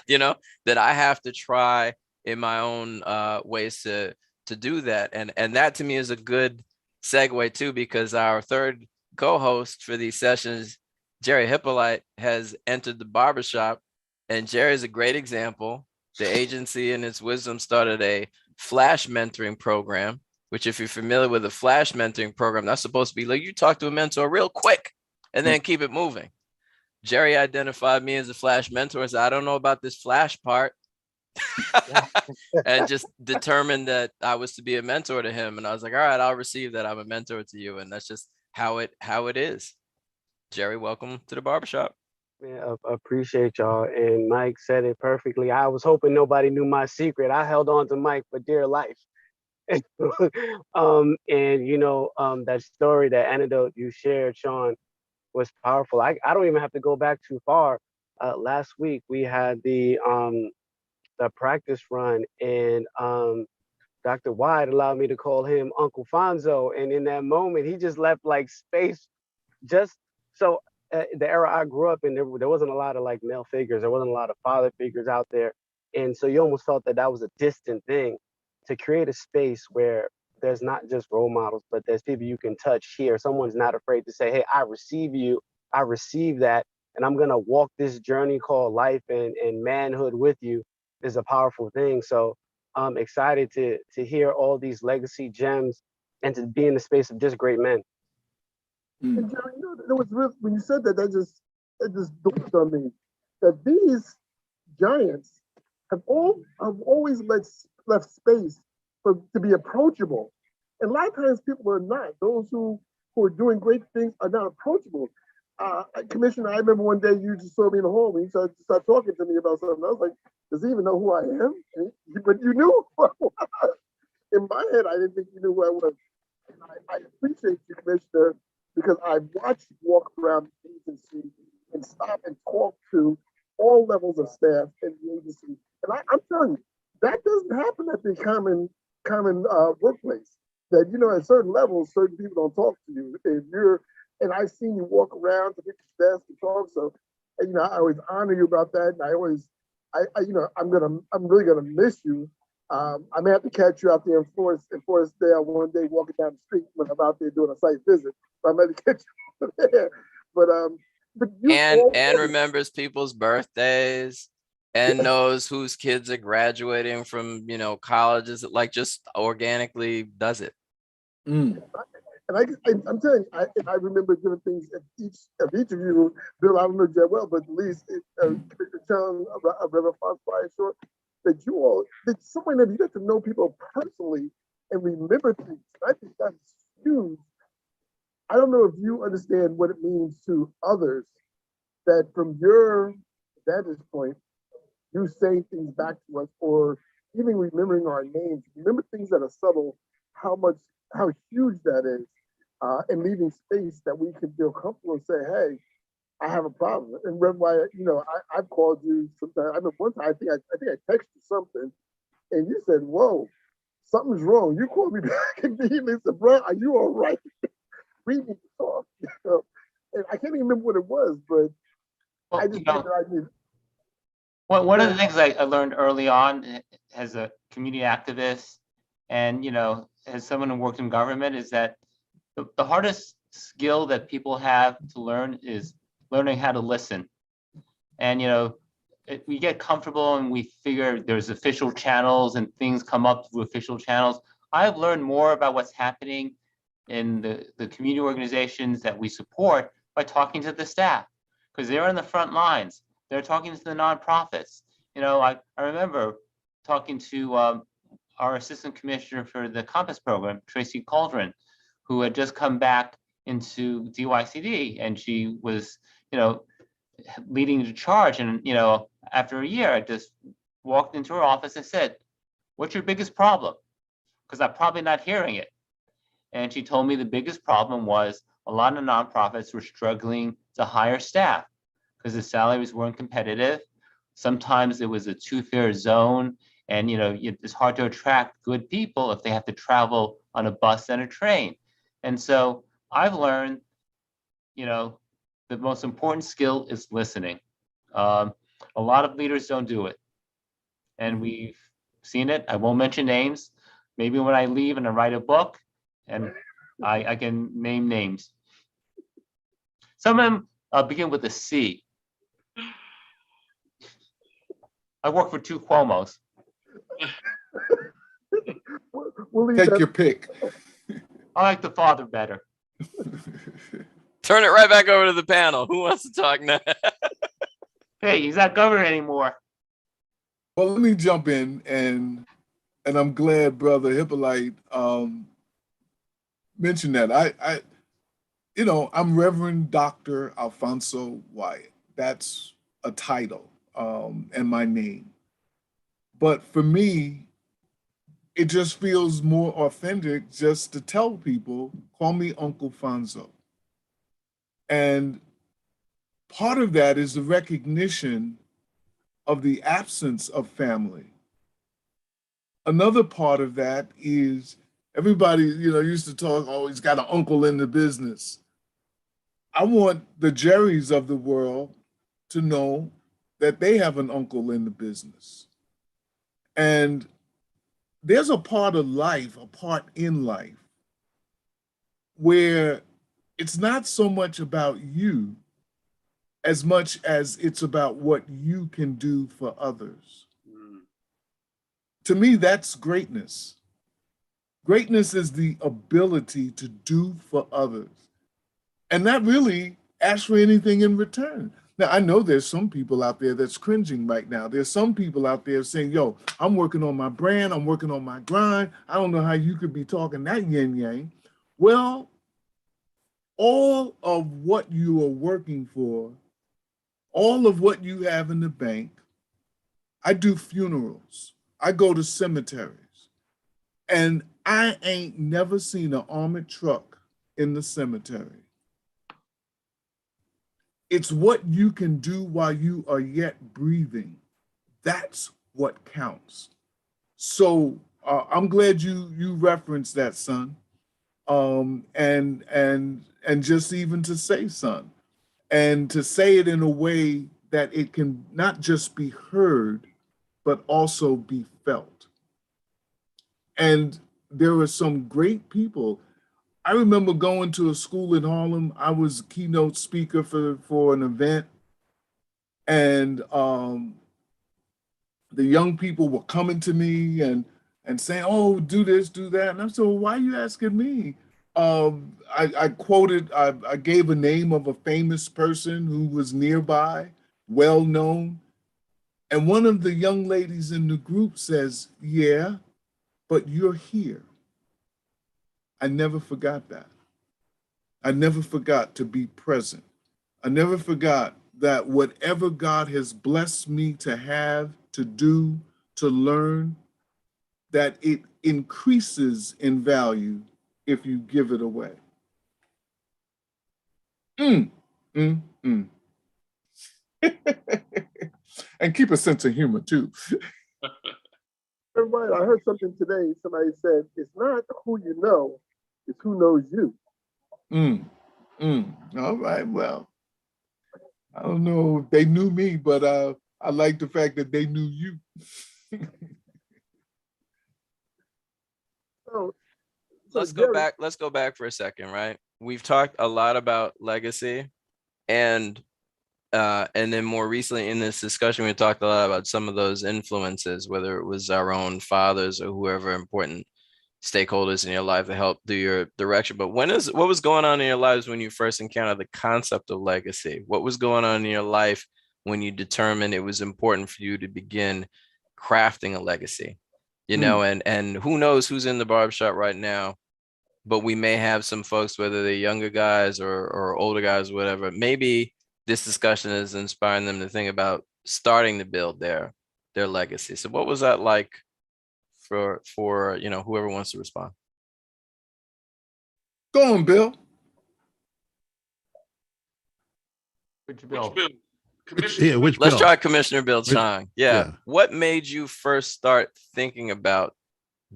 You know, that I have to try in my own ways to do that. And that to me is a good segue too, because our third co-host for these sessions, Jerry Hippolyte, has entered the barbershop, and Jerry is a great example. The agency in its wisdom started a flash mentoring program, which if you're familiar with a flash mentoring program, that's supposed to be like you talk to a mentor real quick and then keep it moving. Jerry identified me as a flash mentor. So I don't know about this flash part. And just determined that I was to be a mentor to him. And I was like, all right, I'll receive that. I'm a mentor to you. And that's just how it is. Jerry, welcome to the barbershop. Man, appreciate y'all. And Mike said it perfectly. I was hoping nobody knew my secret. I held on to Mike for dear life. And that story, that anecdote you shared, Sean, was powerful. I don't even have to go back too far. Last week we had the practice run, and Dr. Wyatt allowed me to call him Uncle Fonzo. And in that moment, he just left like space. Just so the era I grew up in, there wasn't a lot of like male figures. There wasn't a lot of father figures out there. And so you almost felt that was a distant thing. To create a space where there's not just role models, but there's people you can touch here. Someone's not afraid to say, hey, I receive you. I receive that. And I'm going to walk this journey called life and manhood with you. is a powerful thing. So I'm excited to hear all these legacy gems and to be in the space of just great men. And Jerry, you know, it was real when you said that. That just dawned on me that these giants have always left space to be approachable. And a lot of times people are not. Those who are doing great things are not approachable. Commissioner, I remember one day you just saw me in the hallway. You started talking to me about something. I was like, does he even know who I am? But you knew who I was. In my head, I didn't think you knew who I was. And I appreciate you, Commissioner, because I've watched you walk around the agency and stop and talk to all levels of staff in the agency. And I'm telling you, that doesn't happen at the common workplace. That, you know, at certain levels, certain people don't talk to you. And I've seen you walk around to people's desks and talk. So, and, you know, I always honor you about that. And you know, I'm really gonna miss you. I may have to catch you out there in Forestdale one day walking down the street when I'm out there doing a site visit. So I might catch you there. But you and remembers people's birthdays and knows whose kids are graduating from, you know, colleges, like just organically does it. And I'm telling you, I remember different things of each of you. Bill, I don't know Jed well, but at least Reverend François Short, that you all, that somewhere that you get to know people personally and remember things. I think that's huge. I don't know if you understand what it means to others that from your vantage point, you saying things back to us, or even remembering our names, remember things that are subtle, how huge that is, and leaving space that we can feel comfortable and say, hey, I have a problem. And Reverend Wyatt, you know, I've called you sometimes. I remember one time, I think I texted you something, and you said, whoa, something's wrong. You called me back immediately and said, bro, are you all right? We need to talk. You know? And I can't even remember what it was, but Well, I just think that I need. One of the things I learned early on as a community activist and, you know, as someone who worked in government is that the hardest skill that people have to learn is learning how to listen. And, you know, we get comfortable and we figure there's official channels and things come up through official channels. I've learned more about what's happening in the community organizations that we support by talking to the staff, because they're in the front lines. They're talking to the nonprofits. You know, I remember talking to our assistant commissioner for the Compass program, Tracy Cauldron, who had just come back into DYCD, and she was, you know, leading the charge. And, you know, after a year, I just walked into her office and said, what's your biggest problem? Because I'm probably not hearing it. And she told me the biggest problem was a lot of nonprofits were struggling to hire staff because the salaries weren't competitive. Sometimes it was a too-fair zone, and, you know, it's hard to attract good people if they have to travel on a bus and a train. And so I've learned, you know, the most important skill is listening. A lot of leaders don't do it, and we've seen it. I won't mention names. Maybe when I leave and I write a book, and I can name names. Some of them begin with a C. I work for 2 Cuomos. Take your pick. I like the father better. Turn it right back over to the panel. Who wants to talk now? Hey, he's not governor anymore. Well, let me jump in, and I'm glad Brother Hippolyte mentioned that. You know, I'm Reverend Dr. Alfonso Wyatt. That's a title and my name. But for me, it just feels more authentic just to tell people, call me Uncle Fonzo. And part of that is the recognition of the absence of family. Another part of that is everybody, you know, used to talk, oh, he's got an uncle in the business. I want the Jerrys of the world to know that they have an uncle in the business. And there's a part of life, a part in life, where it's not so much about you as much as it's about what you can do for others. To me, that's greatness. Greatness is the ability to do for others and not really ask for anything in return. Now, I know there's some people out there that's cringing right now. There's some people out there saying, yo, I'm working on my brand. I'm working on my grind. I don't know how you could be talking that yin yang. Well, all of what you are working for, all of what you have in the bank, I do funerals. I go to cemeteries. And I ain't never seen an armored truck in the cemetery. It's what you can do while you are yet breathing. That's what counts. So I'm glad you referenced that, son. And just even to say, son, and to say it in a way that it can not just be heard, but also be felt. And there were some great people. I remember going to a school in Harlem. I was a keynote speaker for an event. And the young people were coming to me and saying, oh, do this, do that. And I said, well, why are you asking me? I quoted, I gave a name of a famous person who was nearby, well known. And one of the young ladies in the group says, yeah, but you're here. I never forgot that. I never forgot to be present. I never forgot that whatever God has blessed me to have, to do, to learn, that it increases in value if you give it away. And keep a sense of humor too. Right. I heard something today. Somebody said, it's not who you know, it's who knows you. All right. Well, I don't know if they knew me, but I like the fact that they knew you. Let's go back. Let's go back for a second, right? We've talked a lot about legacy, and then more recently in this discussion, we talked a lot about some of those influences, whether it was our own fathers or whoever important stakeholders in your life to help do your direction. But what was going on in your lives when you first encountered the concept of legacy? What was going on in your life when you determined it was important for you to begin crafting a legacy? You know, and who knows who's in the barbershop right now, but we may have some folks, whether they're younger guys or older guys or whatever, maybe this discussion is inspiring them to think about starting to build their legacy. So what was that like for whoever wants to respond? Go on, Bill. Which Bill? Let's try Commissioner Bill Chang. Yeah. What made you first start thinking about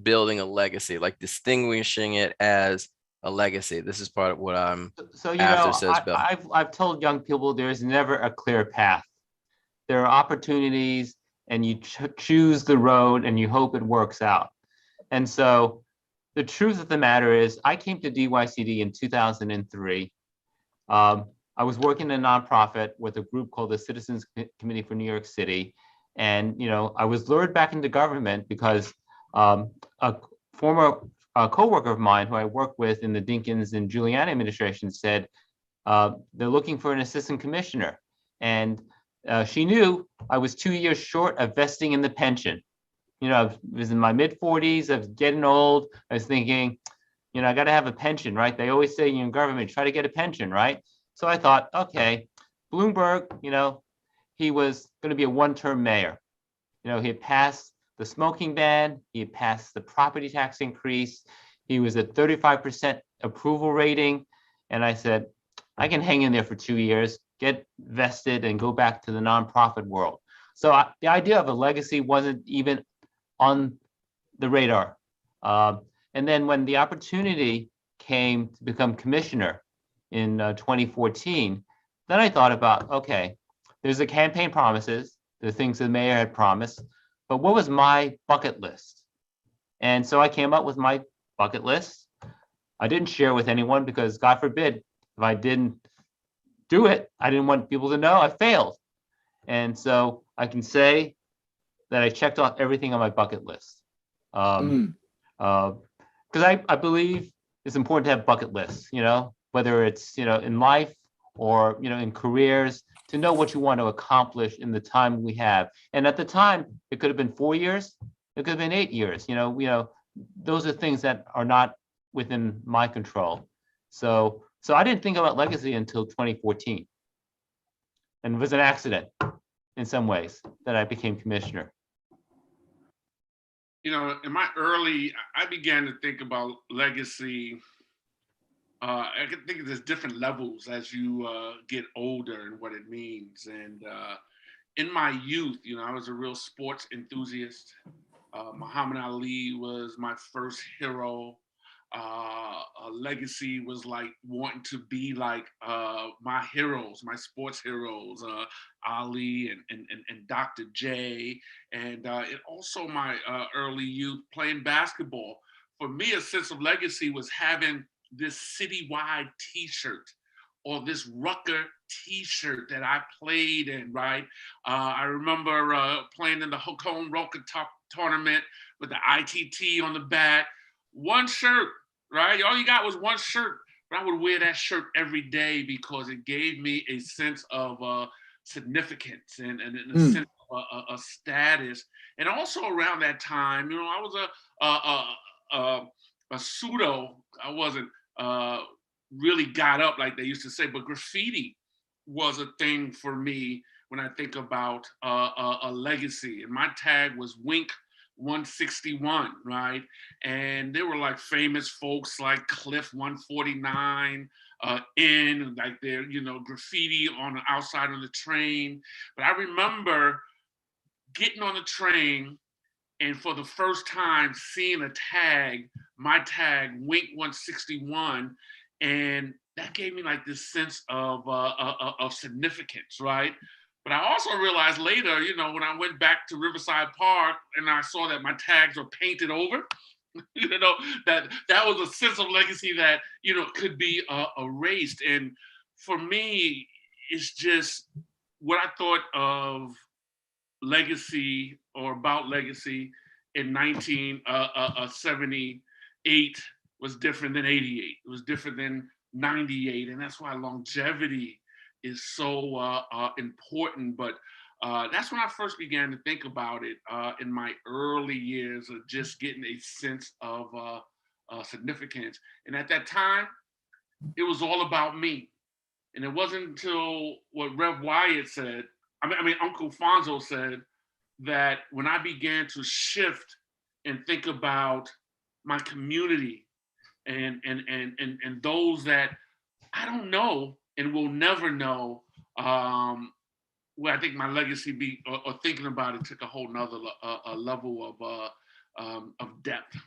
building a legacy, like distinguishing it as a legacy? This is part of what I'm after, says Bill. I've told young people there's never a clear path. There are opportunities and you choose the road and you hope it works out. And so the truth of the matter is I came to DYCD in 2003. I was working in a nonprofit with a group called the Citizens Committee for New York City. And, I was lured back into government because a former coworker of mine who I worked with in the Dinkins and Giuliani administration said, they're looking for an assistant commissioner. And she knew I was 2 years short of vesting in the pension. I was in my mid 40s, I was getting old. I was thinking, I got to have a pension, right? They always say in government, try to get a pension, right? So I thought, okay, Bloomberg, he was going to be a one-term mayor. He had passed the smoking ban, he had passed the property tax increase, he was at 35% approval rating. And I said, I can hang in there for 2 years, get vested and go back to the nonprofit world. So the idea of a legacy wasn't even on the radar. And then when the opportunity came to become commissioner in 2014, then I thought about, okay, there's the campaign promises, the things the mayor had promised, but what was my bucket list? And so I came up with my bucket list. I didn't share with anyone because God forbid, if I didn't do it, I didn't want people to know I failed. And so I can say that I checked off everything on my bucket list. Because I believe it's important to have bucket lists, whether it's, in life or, in careers, to know what you want to accomplish in the time we have. And at the time, it could have been 4 years, it could have been 8 years, those are things that are not within my control. So I didn't think about legacy until 2014. And it was an accident in some ways that I became commissioner. I began to think about legacy. I can think there's different levels as you get older and what it means. And in my youth, I was a real sports enthusiast. Muhammad Ali was my first hero. A legacy was like wanting to be like my heroes, my sports heroes, Ali and Dr. J. And it also my early youth playing basketball. For me, a sense of legacy was having this citywide t-shirt or this Rucker t-shirt that I played in, right? I remember playing in the Hocone Rucker tournament with the ITT on the back. One shirt, right? All you got was one shirt, but I would wear that shirt every day because it gave me a sense of significance and a sense of a status. And also around that time, I was a pseudo. I wasn't really got up like they used to say, but graffiti was a thing for me when I think about a legacy. And my tag was Wink 161, right? And there were like famous folks like Cliff 149 in like their, graffiti on the outside of the train. But I remember getting on the train and for the first time seeing a tag, my tag, Wink 161, and that gave me like this sense of significance, right? But I also realized later, when I went back to Riverside Park and I saw that my tags were painted over, that was a sense of legacy that, could be erased. And for me, it's just what I thought of legacy or about legacy in 1978 was different than 88. It was different than 98. And that's why longevity is so important. But that's when I first began to think about it in my early years of just getting a sense of significance. And at that time, it was all about me. And it wasn't until what Rev Wyatt said, Uncle Fonzo said, that when I began to shift and think about my community and those that I don't know and will never know, where I think my legacy or thinking about it took a whole nother level of depth.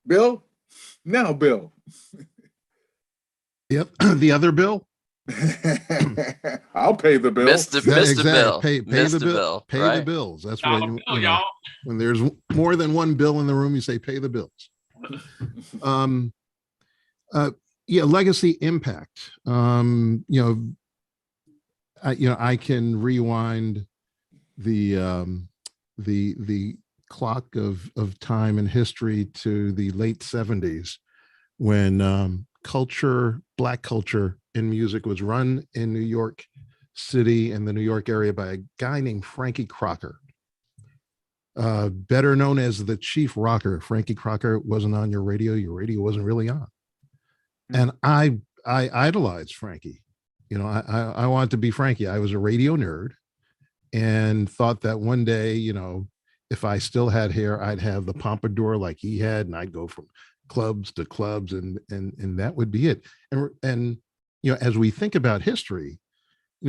Bill? Now, Bill. Yep. The other Bill? I'll pay the bill. Mr. Bill. Pay Mr. the bill. Bill. Pay Right? the bills. That's Dollar when bill, y'all. when there's more than one bill in the room, you say pay the bills. Legacy impact. I can rewind the clock of time and history to the late 70s when Black culture in music was run in New York City and the New York area by a guy named Frankie Crocker, better known as the Chief Rocker. Frankie Crocker wasn't on your radio wasn't really on. And I idolized Frankie. I wanted to be Frankie. I was a radio nerd and thought that one day, if I still had hair, I'd have the pompadour like he had, and I'd go from clubs to clubs, and that would be it. And as we think about history,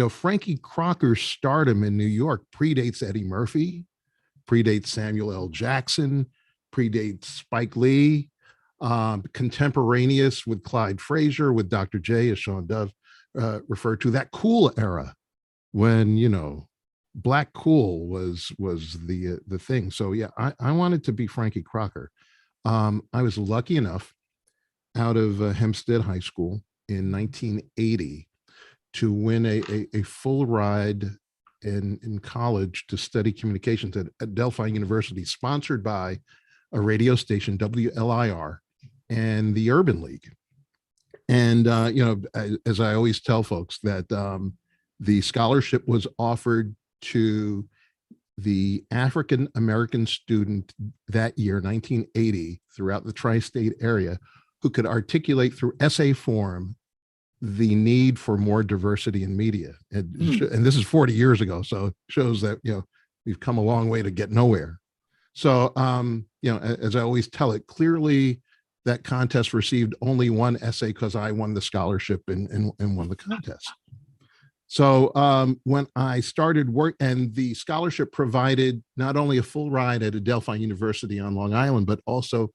Frankie Crocker's stardom in New York predates Eddie Murphy, predates Samuel L. Jackson, predates Spike Lee, contemporaneous with Clyde Frazier, with Dr. J, as Sean Dove referred to, that cool era when, Black cool was the thing. So yeah, I wanted to be Frankie Crocker. I was lucky enough out of Hempstead High School in 1980 to win a full ride in college to study communications at Delphi University, sponsored by a radio station, WLIR, and the Urban League. And, as I always tell folks, that the scholarship was offered to the African American student that year, 1980, throughout the tri-state area, who could articulate through essay form the need for more diversity in media. And this is 40 years ago, so it shows that, we've come a long way to get nowhere. So, as I always tell it, clearly that contest received only one essay because I won the scholarship and won the contest. So when I started work, and the scholarship provided not only a full ride at Adelphi University on Long Island, but also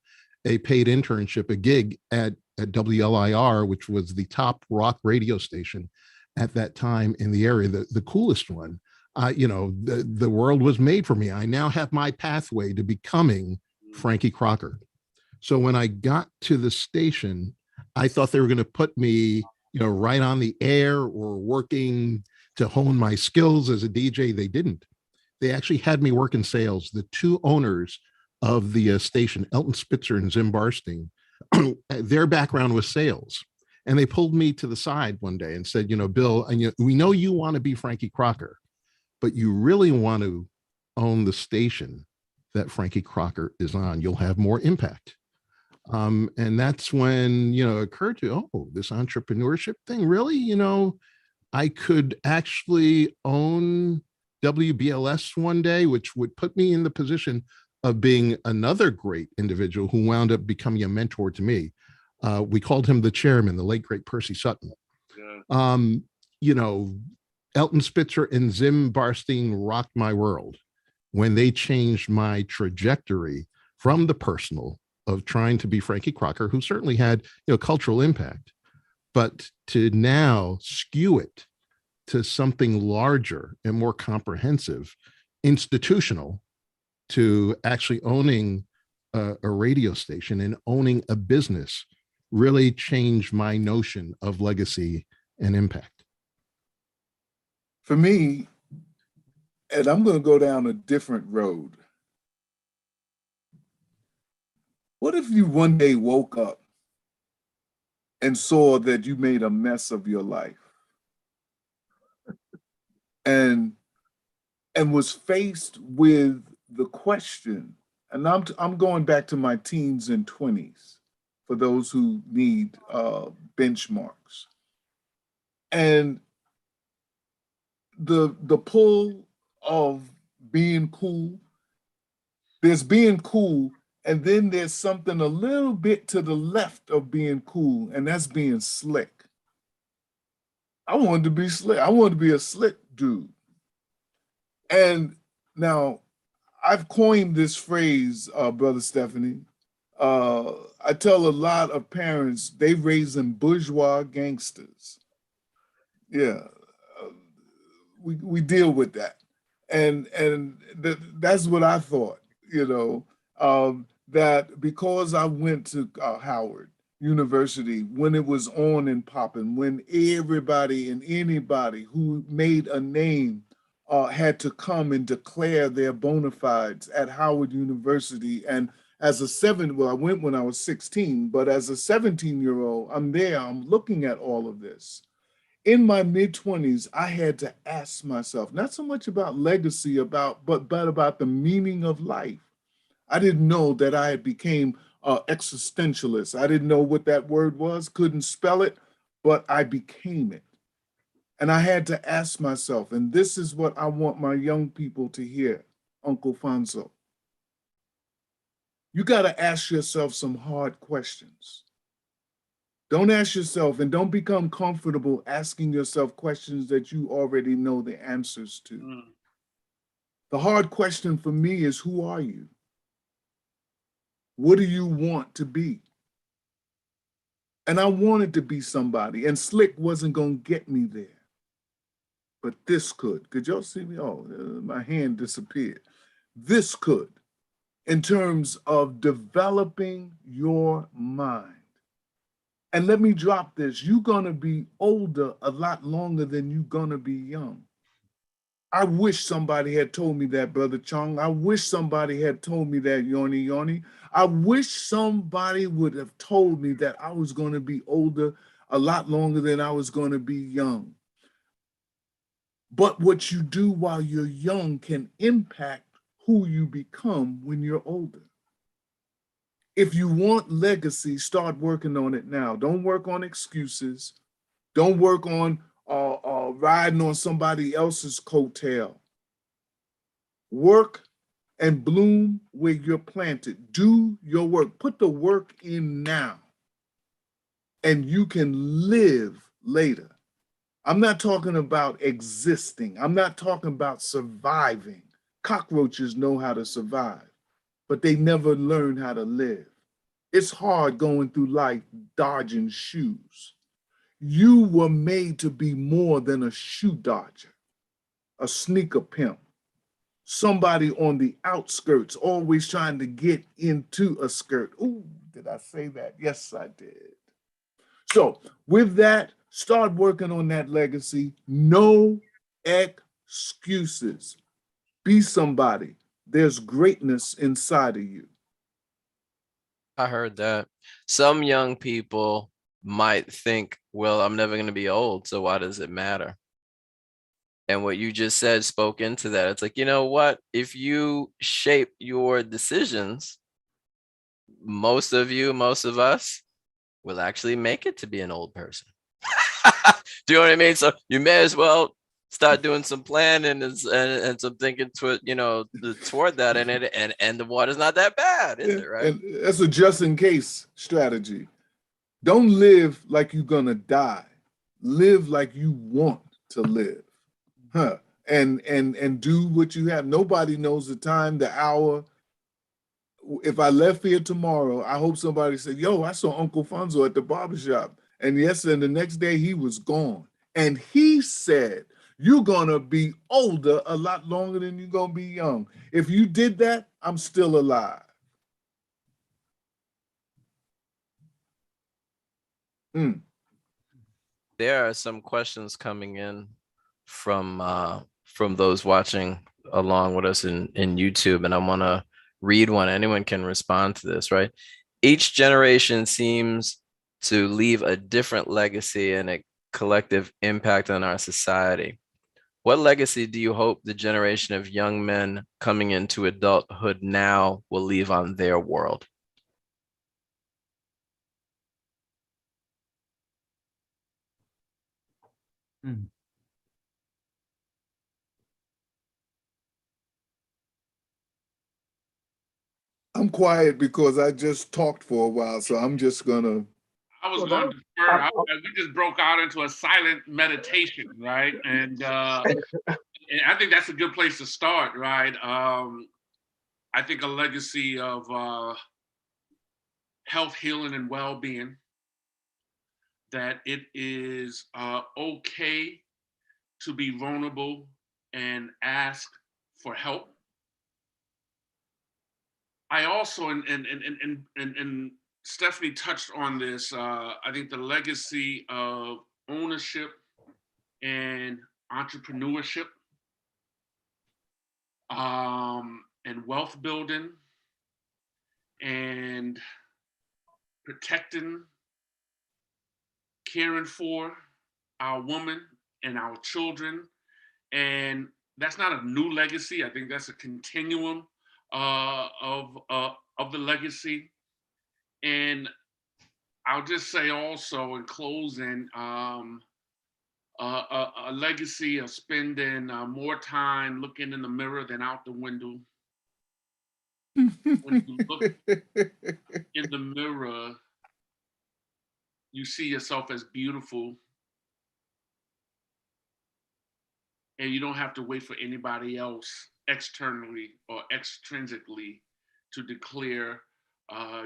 a paid internship, a gig at WLIR, which was the top rock radio station at that time in the area, the coolest one. The world was made for me. I now have my pathway to becoming Frankie Crocker. So when I got to the station, I thought they were going to put me, right on the air or working to hone my skills as a DJ. They didn't. They actually had me work in sales. The two owners of the station, Elton Spitzer and Zim Barsting, their background was sales. And they pulled me to the side one day and said, Bill, and we know you want to be Frankie Crocker, but you really want to own the station that Frankie Crocker is on. You'll have more impact. And that's when, it occurred to, this entrepreneurship thing, really, I could actually own WBLS one day, which would put me in the position of being another great individual who wound up becoming a mentor to me. We called him the chairman, the late, great Percy Sutton. Yeah. Elton Spitzer and Zim Barsting rocked my world when they changed my trajectory from the personal of trying to be Frankie Crocker, who certainly had, cultural impact, but to now skew it to something larger and more comprehensive, institutional, to actually owning a radio station and owning a business really changed my notion of legacy and impact. For me, and I'm going to go down a different road. What if you one day woke up and saw that you made a mess of your life and was faced with the question, and I'm going back to my teens and 20s for those who need benchmarks, and the pull of being cool. There's being cool, and then there's something a little bit to the left of being cool, and that's being slick. I wanted to be slick. I wanted to be a slick dude. And now I've coined this phrase, Brother Stephanie. I tell a lot of parents, they raise them bourgeois gangsters. Yeah, we deal with that. And that's what I thought, that because I went to Howard University when it was on and popping, when everybody and anybody who made a name had to come and declare their bona fides at Howard University. And as I went when I was 16, but as a 17-year-old, I'm there, I'm looking at all of this. In my mid-20s, I had to ask myself, not so much about legacy, but about the meaning of life. I didn't know that I had became existentialist. I didn't know what that word was, couldn't spell it, but I became it. And I had to ask myself, and this is what I want my young people to hear, Uncle Fonso. You got to ask yourself some hard questions. Don't ask yourself and don't become comfortable asking yourself questions that you already know the answers to. The hard question for me is, who are you? What do you want to be? And I wanted to be somebody, and slick wasn't going to get me there. But this could. Could y'all see me? Oh, my hand disappeared. This could, in terms of developing your mind. And let me drop this. You're going to be older a lot longer than you're going to be young. I wish somebody had told me that, Brother Chung. I wish somebody had told me that, Yoni Yoni. I wish somebody would have told me that I was going to be older a lot longer than I was going to be young. But what you do while you're young can impact who you become when you're older. If you want legacy, start working on it now. Don't work on excuses. Don't work on riding on somebody else's coattail. Work and bloom where you're planted. Do your work. Put the work in now, and you can live later. I'm not talking about existing. I'm not talking about surviving. Cockroaches know how to survive, but they never learn how to live. It's hard going through life dodging shoes. You were made to be more than a shoe dodger, a sneaker pimp, somebody on the outskirts, always trying to get into a skirt. Ooh, did I say that? Yes, I did. So with that, start working on that legacy. No excuses. Be somebody. There's greatness inside of you. I heard that. Some young people might think, well, I'm never going to be old, so why does it matter? And what you just said spoke into that. It's like, you know what? If you shape your decisions, most of us will actually make it to be an old person. Do you know what I mean? So you may as well start doing some planning and some thinking toward, toward that, and the water's not that bad, is it? Right? And that's a just in case strategy. Don't live like you're gonna die. Live like you want to live. Huh. And do what you have. Nobody knows the time, the hour. If I left here tomorrow, I hope somebody said, yo, I saw Uncle Fonzo at the barbershop. And yes, and the next day he was gone. And he said, you're gonna be older a lot longer than you're gonna be young. If you did that, I'm still alive. There are some questions coming in from those watching along with us in YouTube, and I want to read one. Anyone can respond to this, right? Each generation seems to leave a different legacy and a collective impact on our society. What legacy do you hope the generation of young men coming into adulthood now will leave on their world? I'm quiet because I just talked for a while, so I'm just gonna. I was going to defer. We just broke out into a silent meditation, right? And I think that's a good place to start, right? I think a legacy of health, healing, and well-being. That it is okay to be vulnerable and ask for help. I also, and Stephanie touched on this, I think the legacy of ownership and entrepreneurship and wealth building and protecting, caring for our women and our children. And that's not a new legacy. I think that's a continuum of the legacy. And I'll just say also in closing, a legacy of spending more time looking in the mirror than out the window. When you look in the mirror, you see yourself as beautiful, and you don't have to wait for anybody else externally or extrinsically to declare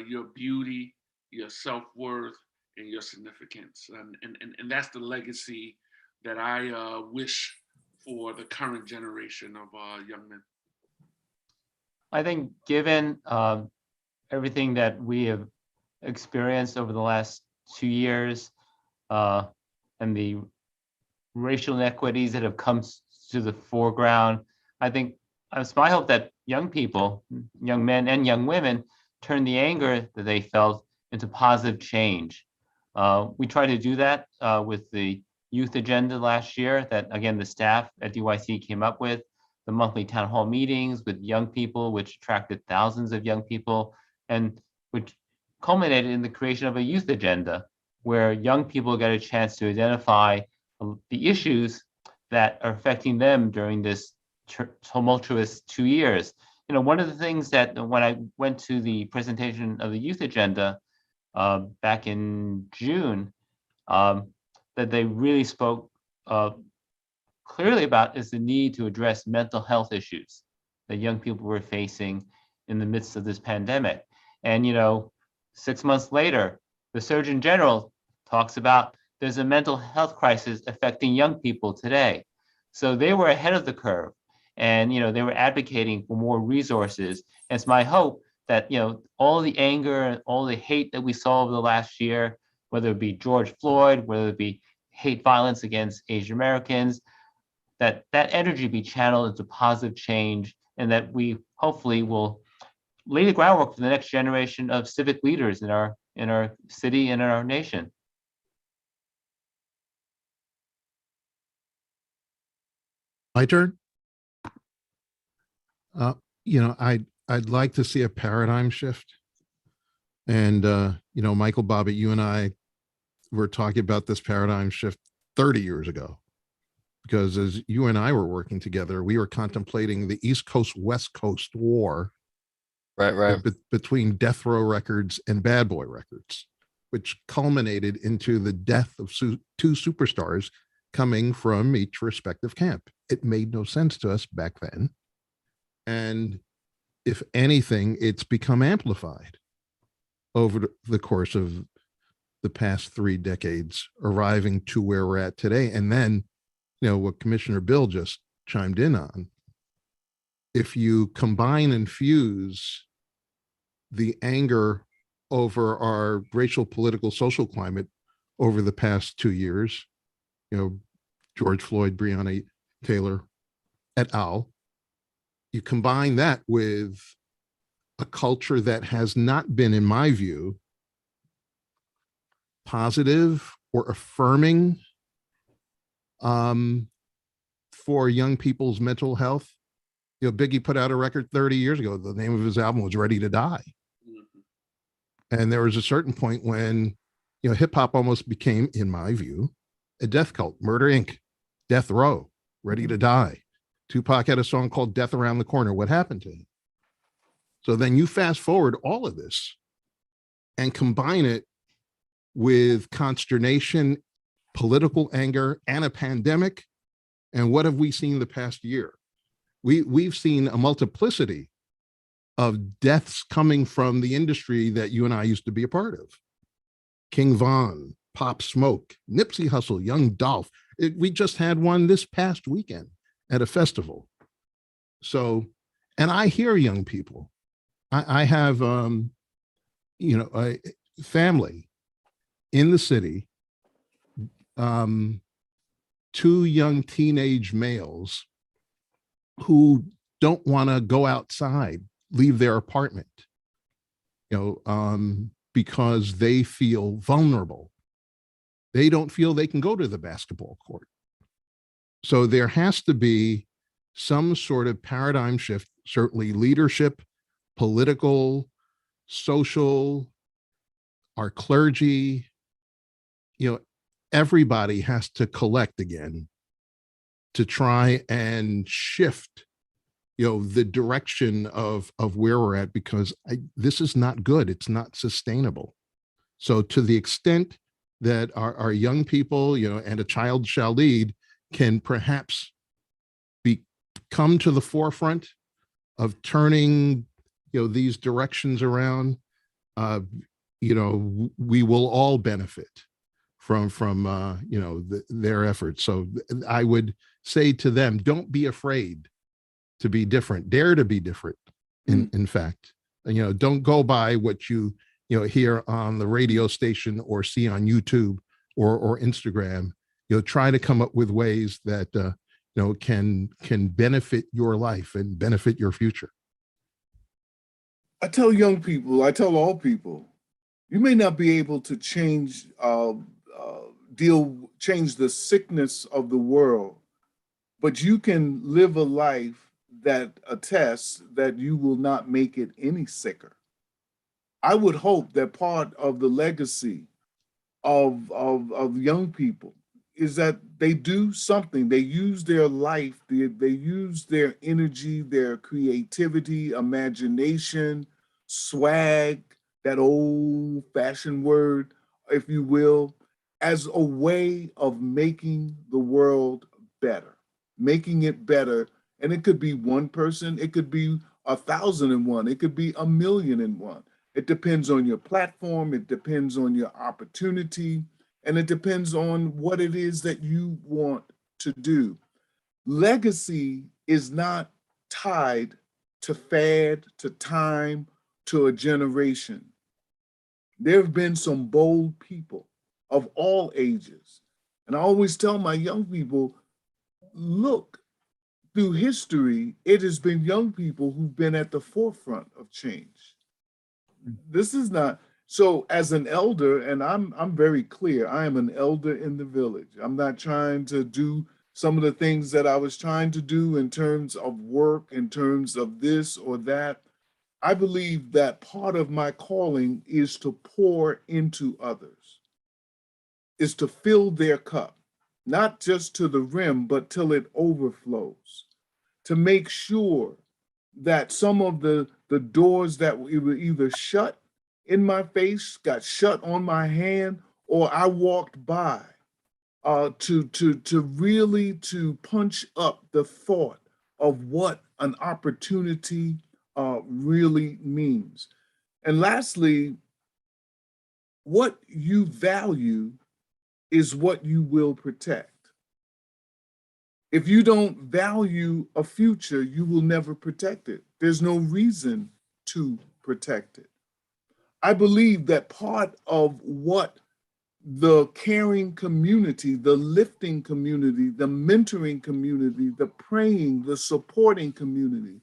your beauty, your self-worth, and your significance. And that's the legacy that I wish for the current generation of young men. I think given everything that we have experienced over the last 2 years and the racial inequities that have come to the foreground. I think it's my hope that young people, young men and young women, turn the anger that they felt into positive change. We tried to do that with the youth agenda last year that, again, the staff at DYC came up with, the monthly town hall meetings with young people, which attracted thousands of young people, and which culminated in the creation of a youth agenda, where young people get a chance to identify the issues that are affecting them during this tumultuous 2 years. You know, one of the things that when I went to the presentation of the youth agenda back in June, that they really spoke clearly about is the need to address mental health issues that young people were facing in the midst of this pandemic. And, you know, 6 months later, the Surgeon General talks about there's a mental health crisis affecting young people today. So they were ahead of the curve, and, you know, they were advocating for more resources. And it's my hope that, you know, all the anger and all the hate that we saw over the last year, whether it be George Floyd, whether it be hate violence against Asian Americans, that energy be channeled into positive change, and that we hopefully will lay the groundwork for the next generation of civic leaders in our city and in our nation. My turn. You know, I'd like to see a paradigm shift. And you know, Michael, Bobby, you and I were talking about this paradigm shift 30 years ago. Because as you and I were working together, we were contemplating the East Coast, West Coast war between Death Row Records and Bad Boy Records, which culminated into the death of two superstars coming from each respective camp. It made no sense to us back then. And if anything, it's become amplified over the course of the past 3 decades, arriving to where we're at today. And then, you know, what Commissioner Bill just chimed in on, if you combine and fuse the anger over our racial, political, social climate over the past 2 years, you know, George Floyd, Breonna Taylor, et al., you combine that with a culture that has not been, in my view, positive or affirming for young people's mental health. You know, Biggie put out a record 30 years ago. The name of his album was Ready to Die. And there was a certain point when, you know, hip hop almost became, in my view, a death cult. Murder Inc., Death Row, Ready to Die. Tupac had a song called Death Around the Corner. What happened to him? So then you fast forward all of this and combine it with consternation, political anger, and a pandemic. And what have we seen the past year? We've seen a multiplicity of deaths coming from the industry that you and I used to be a part of. King Von, Pop Smoke, Nipsey Hussle, Young Dolph. We just had one this past weekend at a festival. So, and I hear young people. I have, you know, a family in the city, 2 young teenage males who don't want to go outside, leave their apartment, you know, because they feel vulnerable. They don't feel they can go to the basketball court. So there has to be some sort of paradigm shift, certainly leadership, political, social, our clergy, you know, everybody has to collect again to try and shift, you know, the direction of where we're at, because this is not good. It's not sustainable. So to the extent that our young people, you know, and a child shall lead can perhaps come to the forefront of turning, you know, these directions around, you know, we will all benefit from you know, their efforts. So I would say to them, don't be afraid to be different. Dare to be different. In fact, and, you know, don't go by what you know, hear on the radio station or see on YouTube or Instagram. You know, try to come up with ways that can benefit your life and benefit your future? I tell young people, I tell all people, you may not be able to change the sickness of the world, but you can live a life that attests that you will not make it any sicker. I would hope that part of the legacy of young people is that they do something. They use their life, they use their energy, their creativity, imagination, swag, that old fashioned word, if you will, as a way of making the world better, making it better. And it could be one person, it could be 1,001, it could be 1,000,001. It depends on your platform, it depends on your opportunity, and it depends on what it is that you want to do. Legacy is not tied to fad, to time, to a generation. There have been some bold people of all ages. And I always tell my young people, look, through history, it has been young people who've been at the forefront of change. This is not so. As an elder, and I'm very clear, I am an elder in the village. I'm not trying to do some of the things that I was trying to do in terms of work, in terms of this or that. I believe that part of my calling is to pour into others, is to fill their cup, not just to the rim, but till it overflows, to make sure that some of the doors that were either shut in my face, got shut on my hand, or I walked by, to really to punch up the thought of what an opportunity really means. And lastly, what you value is what you will protect. If you don't value a future, you will never protect it. There's no reason to protect it. I believe that part of what the caring community, the lifting community, the mentoring community, the praying, the supporting community,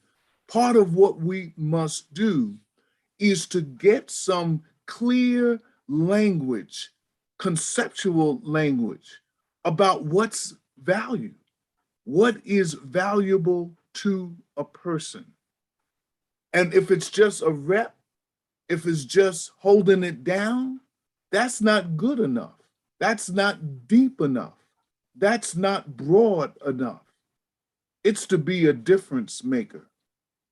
part of what we must do is to get some clear language, conceptual language about what's value. What is valuable to a person? And if it's just a rep, if it's just holding it down, that's not good enough. That's not deep enough. That's not broad enough. It's to be a difference maker.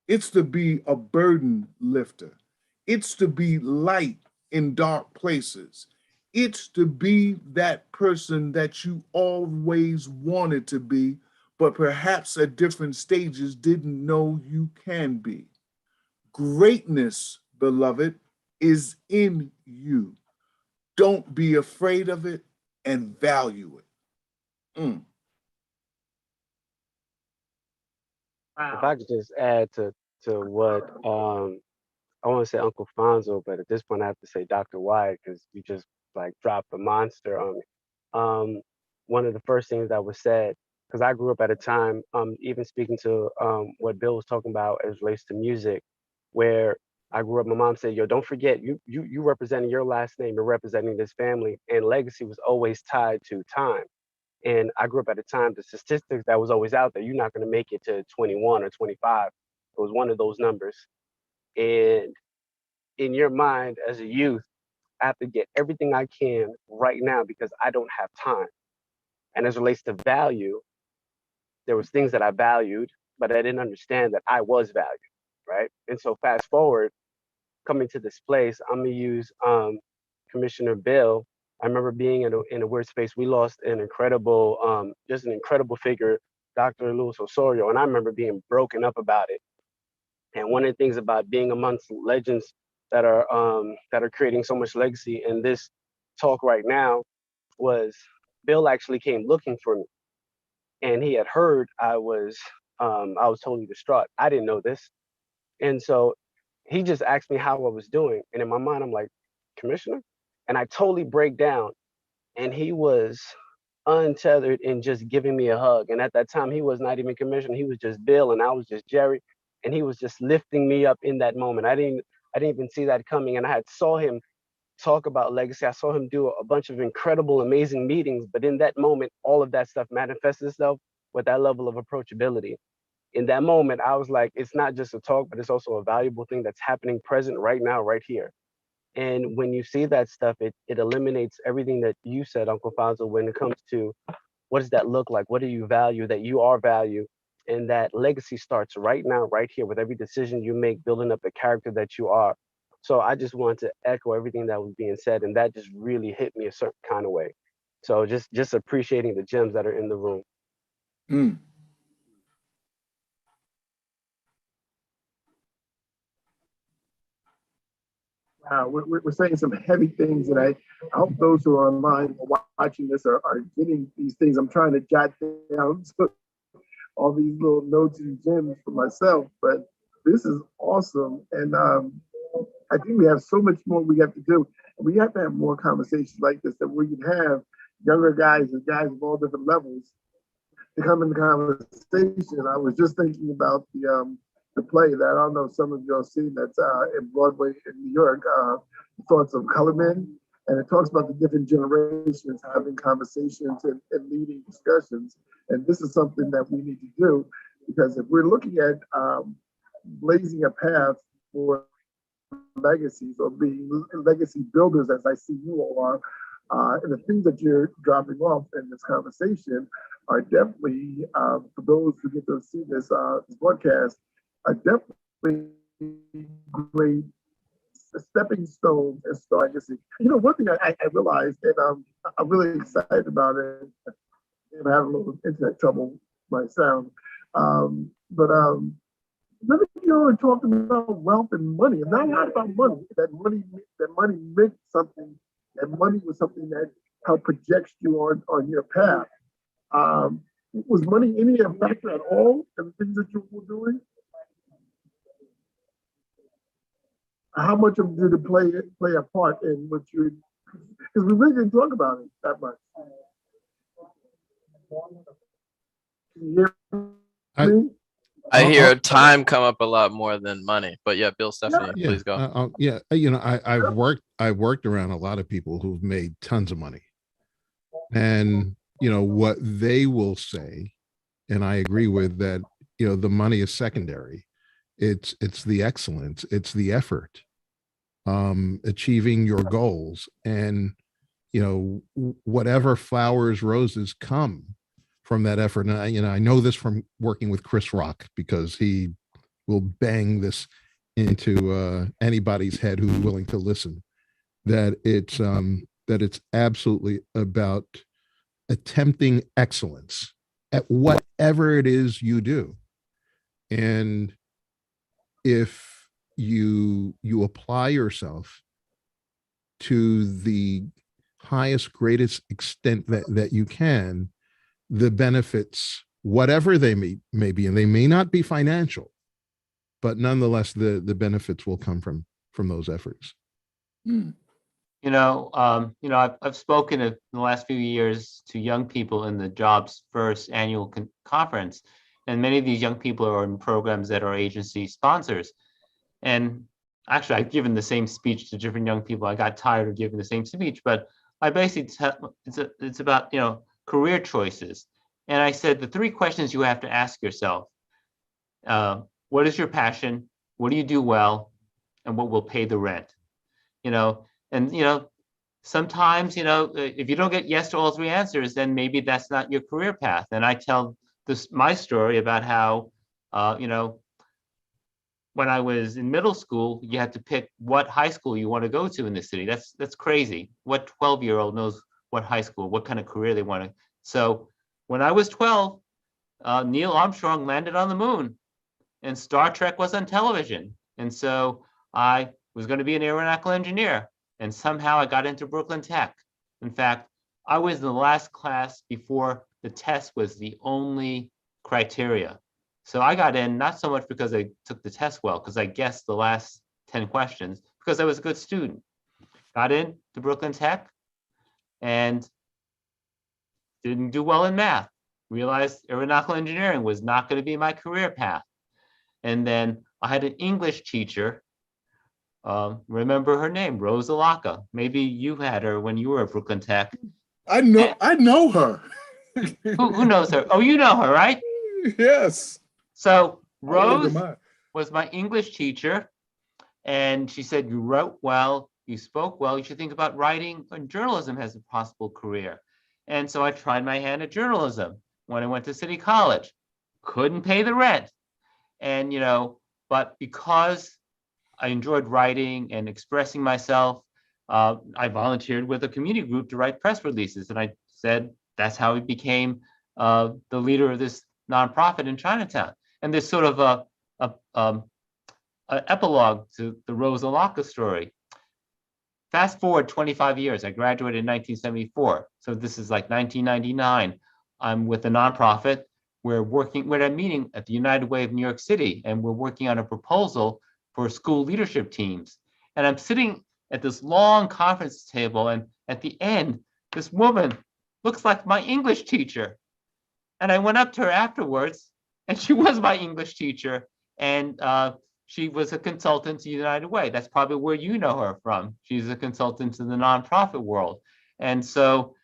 It's to be a burden lifter. It's to be light in dark places. It's to be that person that you always wanted to be, but perhaps at different stages didn't know you can be. Greatness, beloved, is in you. Don't be afraid of it and value it. If I could just add to what I want to say Uncle Fonzo, but at this point I have to say Dr. Wyatt because you just like dropped a monster on me. One of the first things that was said, because I grew up at a time, even speaking to what Bill was talking about as relates to music, where I grew up, my mom said, yo, don't forget, you representing your last name, you're representing this family, and legacy was always tied to time. And I grew up at a time, the statistics that was always out there, you're not going to make it to 21 or 25. It was one of those numbers. And in your mind as a youth, I have to get everything I can right now because I don't have time. And as it relates to value, there was things that I valued, but I didn't understand that I was valued, right? And so fast forward, coming to this place, I'm gonna use Commissioner Bill. I remember being in a weird space. We lost an incredible, just an incredible figure, Dr. Luis Osorio, and I remember being broken up about it. And one of the things about being amongst legends that are creating so much legacy in this talk right now was Bill actually came looking for me, and he had heard I was totally distraught. I didn't know this, and so he just asked me how I was doing, and in my mind I'm like, Commissioner, and I totally break down, and he was untethered and just giving me a hug. And at that time, he was not even commissioned. He was just Bill, and I was just Jerry, and he was just lifting me up in that moment. I didn't even see that coming, and I had saw him talk about legacy. I saw him do a bunch of incredible, amazing meetings, but in that moment, all of that stuff manifested itself with that level of approachability. In that moment, I was like, it's not just a talk, but it's also a valuable thing that's happening present right now, right here. And when you see that stuff, it eliminates everything that you said, Uncle Fonzo, when it comes to what does that look like? What do you value that you are value? And that legacy starts right now, right here, with every decision you make, building up the character that you are. So I just want to echo everything that was being said, and that just really hit me a certain kind of way. So just appreciating the gems that are in the room. Mm. We're saying some heavy things, and I hope those who are online or watching this are getting these things. I'm trying to jot down all these little notes and gems for myself, but this is awesome. And I think we have so much more we have to do. And we have to have more conversations like this, that we can have younger guys and guys of all different levels to come in the conversation. I was just thinking about the play that I don't know if some of you have seen, that's in Broadway in New York, Thoughts of Color Men. And it talks about the different generations having conversations and leading discussions. And this is something that we need to do, because if we're looking at blazing a path for legacies or being legacy builders, as I see you all are, and the things that you're dropping off in this conversation are definitely, for those who get to see this broadcast, are definitely great stepping stones and start legacy. You know, one thing I realized, and I'm really excited about it, and I have a little internet trouble, my sound, but remember you were talking about wealth and money, and not a lot about money. That money meant something. That money was something that helped project you on your path. Was money any a factor at all in the things that you were doing? How much of did it play a part in what you? Because we really didn't talk about it that much. Can you hear me? I hear time come up a lot more than money, but yeah, Bill, Stephanie, Yeah, please go. yeah. I've worked around a lot of people who've made tons of money, and what they will say, and I agree with that. The money is secondary. It's the excellence. It's the effort, achieving your goals, and whatever flowers, roses come from that effort. And I know this from working with Chris Rock, because he will bang this into anybody's head who's willing to listen, that it's absolutely about attempting excellence at whatever it is you do. And if you apply yourself to the highest, greatest extent that you can, the benefits, whatever they may be, and they may not be financial, but nonetheless, the benefits will come from those efforts. Mm. I've spoken in the last few years to young people in the Jobs First annual conference, and many of these young people are in programs that are agency sponsors. And actually, I've given the same speech to different young people. I got tired of giving the same speech, but I basically it's about career choices. And I said the three questions you have to ask yourself: what is your passion? What do you do well? And what will pay the rent? Sometimes, if you don't get yes to all three answers, then maybe that's not your career path. And I tell my story about how, when I was in middle school, you had to pick what high school you want to go to in the city. That's crazy. What 12-year-old knows what high school, what kind of career they want to? So when I was 12, Neil Armstrong landed on the moon, and Star Trek was on television. And so I was going to be an aeronautical engineer. And somehow I got into Brooklyn Tech. In fact, I was in the last class before the test was the only criteria. So I got in not so much because I took the test well, because I guessed the last 10 questions, because I was a good student. Got in to Brooklyn Tech and didn't do well in math, realized aeronautical engineering was not going to be my career path. And then I had an English teacher, remember her name, Rose Alaka. Maybe you had her when you were at Brooklyn Tech. I know her. Who knows her? Oh, you know her, right? Yes. So I look at Rose mine. was my English teacher, and she said, you wrote well, you spoke well, you should think about writing and journalism as a possible career. And so I tried my hand at journalism when I went to City College. Couldn't pay the rent. And, but because I enjoyed writing and expressing myself, I volunteered with a community group to write press releases. And I said, that's how I became the leader of this nonprofit in Chinatown. And there's sort of an epilogue to the Rose Alaka story. Fast forward 25 years, I graduated in 1974. So this is like 1999. I'm with a nonprofit. We're at a meeting at the United Way of New York City, and we're working on a proposal for school leadership teams. And I'm sitting at this long conference table, and at the end, this woman looks like my English teacher. And I went up to her afterwards, and she was my English teacher. And she was a consultant to United Way. That's probably where you know her from. She's a consultant to the nonprofit world. And so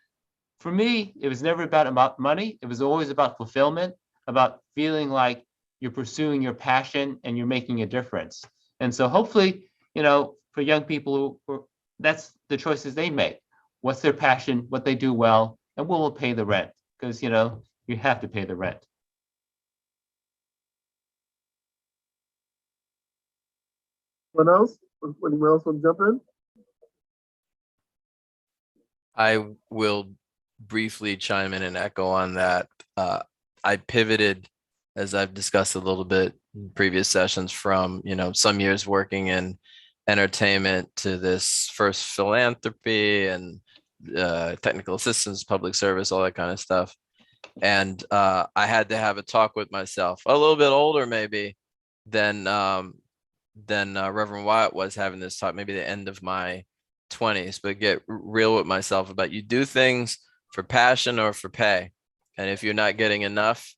for me, it was never about money. It was always about fulfillment, about feeling like you're pursuing your passion and you're making a difference. And so hopefully, for young people that's the choices they make. What's their passion, what they do well, and what will pay the rent? Because, you have to pay the rent. Anyone else? Anyone else want to jump in? I will briefly chime in and echo on that. I pivoted, as I've discussed a little bit in previous sessions, from some years working in entertainment to this first philanthropy and technical assistance, public service, all that kind of stuff. And I had to have a talk with myself, a little bit older maybe than Reverend Wyatt was having this talk, maybe the end of my 20s, but get real with myself about you do things for passion or for pay. And if you're not getting enough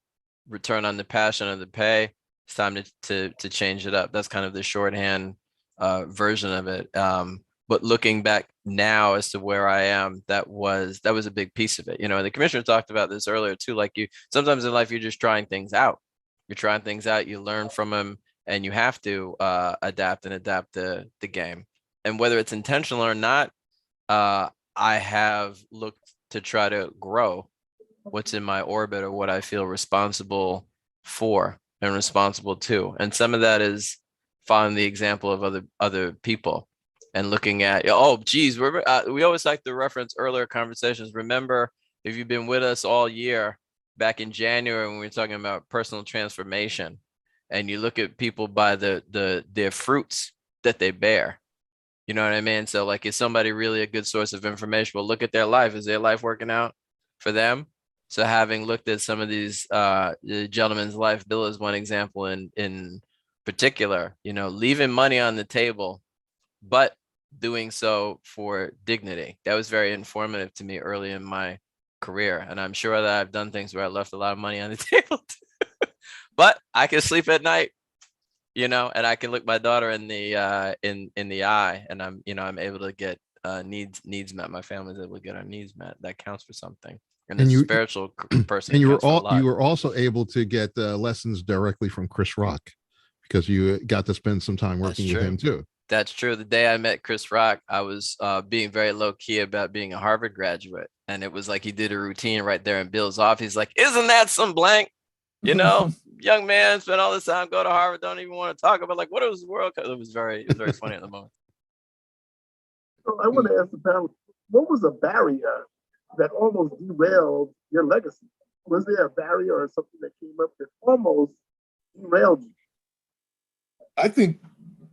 return on the passion or the pay, it's time to change it up. That's kind of the shorthand version of it. But looking back now as to where I am, that was a big piece of it. The commissioner talked about this earlier too. Like sometimes in life, you're just trying things out. You're trying things out, you learn from them, and you have to adapt the game. And whether it's intentional or not, I have looked to try to grow what's in my orbit or what I feel responsible for and responsible to. And some of that is following the example of other people and looking at, oh, geez, we always like to reference earlier conversations. Remember, if you've been with us all year, back in January when we were talking about personal transformation, and you look at people by their fruits that they bear. You know what I mean? So like, is somebody really a good source of information? Well, look at their life. Is their life working out for them? So having looked at some of these, the gentleman's life, Bill is one example in particular, leaving money on the table, but doing so for dignity. That was very informative to me early in my career. And I'm sure that I've done things where I left a lot of money on the table too. But I can sleep at night, and I can look my daughter in the eye, and I'm able to get needs met. My family's able to get our needs met. That counts for something. And as a spiritual person, and you were also able to get lessons directly from Chris Rock, because you got to spend some time working with him too. That's true. The day I met Chris Rock, I was being very low key about being a Harvard graduate, and it was like he did a routine right there in Bill's office. He's like, "Isn't that some blank?" Young man spent all this time, go to Harvard, don't even want to talk about what was the world? It was very funny at the moment. So I want to ask the panel, what was a barrier that almost derailed your legacy? Was there a barrier or something that came up that almost derailed you? I think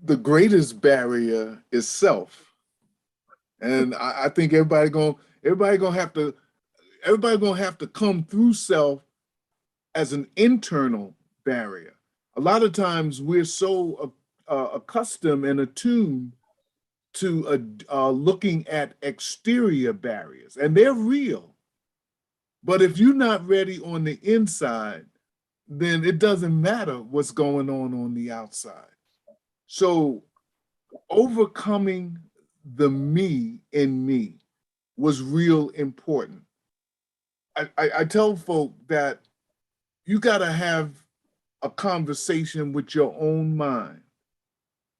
the greatest barrier is self. And I think everybody gonna have to come through self as an internal barrier. A lot of times we're so accustomed and attuned to looking at exterior barriers, and they're real. But if you're not ready on the inside, then it doesn't matter what's going on the outside. So overcoming the me in me was real important. I tell folk that you got to have a conversation with your own mind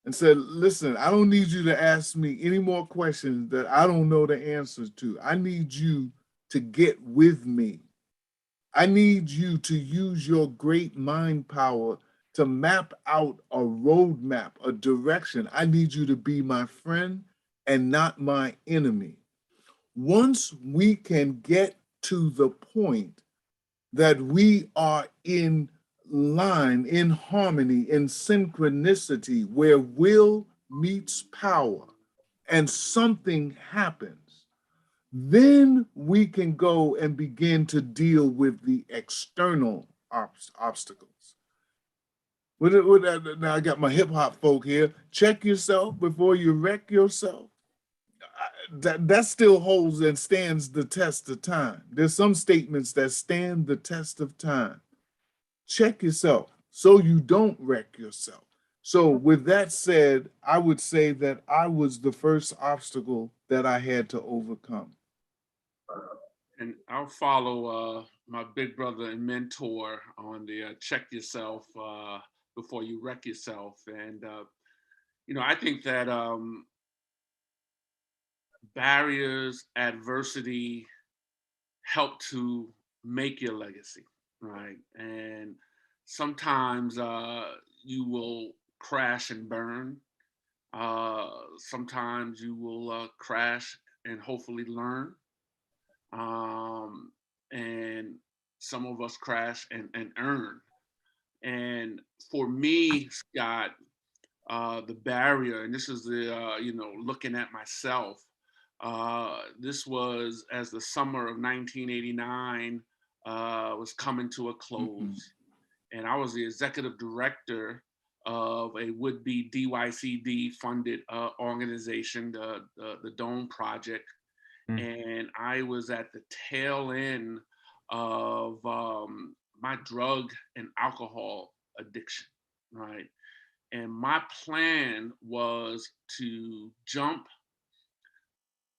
and said, listen, I don't need you to ask me any more questions that I don't know the answers to. I need you to get with me. I need you to use your great mind power to map out a roadmap, a direction. I need you to be my friend and not my enemy. Once we can get to the point that we are in line, in harmony, in synchronicity, where will meets power and something happens, then we can go and begin to deal with the external obstacles. Now I got my hip hop folk here. Check yourself before you wreck yourself. That still holds and stands the test of time. There's some statements that stand the test of time. Check yourself so you don't wreck yourself. So with that said, I would say that I was the first obstacle that I had to overcome. And I'll follow my big brother and mentor on the check yourself before you wreck yourself. And, I think that barriers, adversity help to make your legacy, right? And sometimes you will crash and burn. Sometimes you will crash and hopefully learn. And some of us crash and earn. And for me, Scott, the barrier, and this is the, looking at myself, this was as the summer of 1989 was coming to a close. And I was the executive director of a would-be DYCD funded organization, the Dome Project. And I was at the tail end of my drug and alcohol addiction, right? And my plan was to jump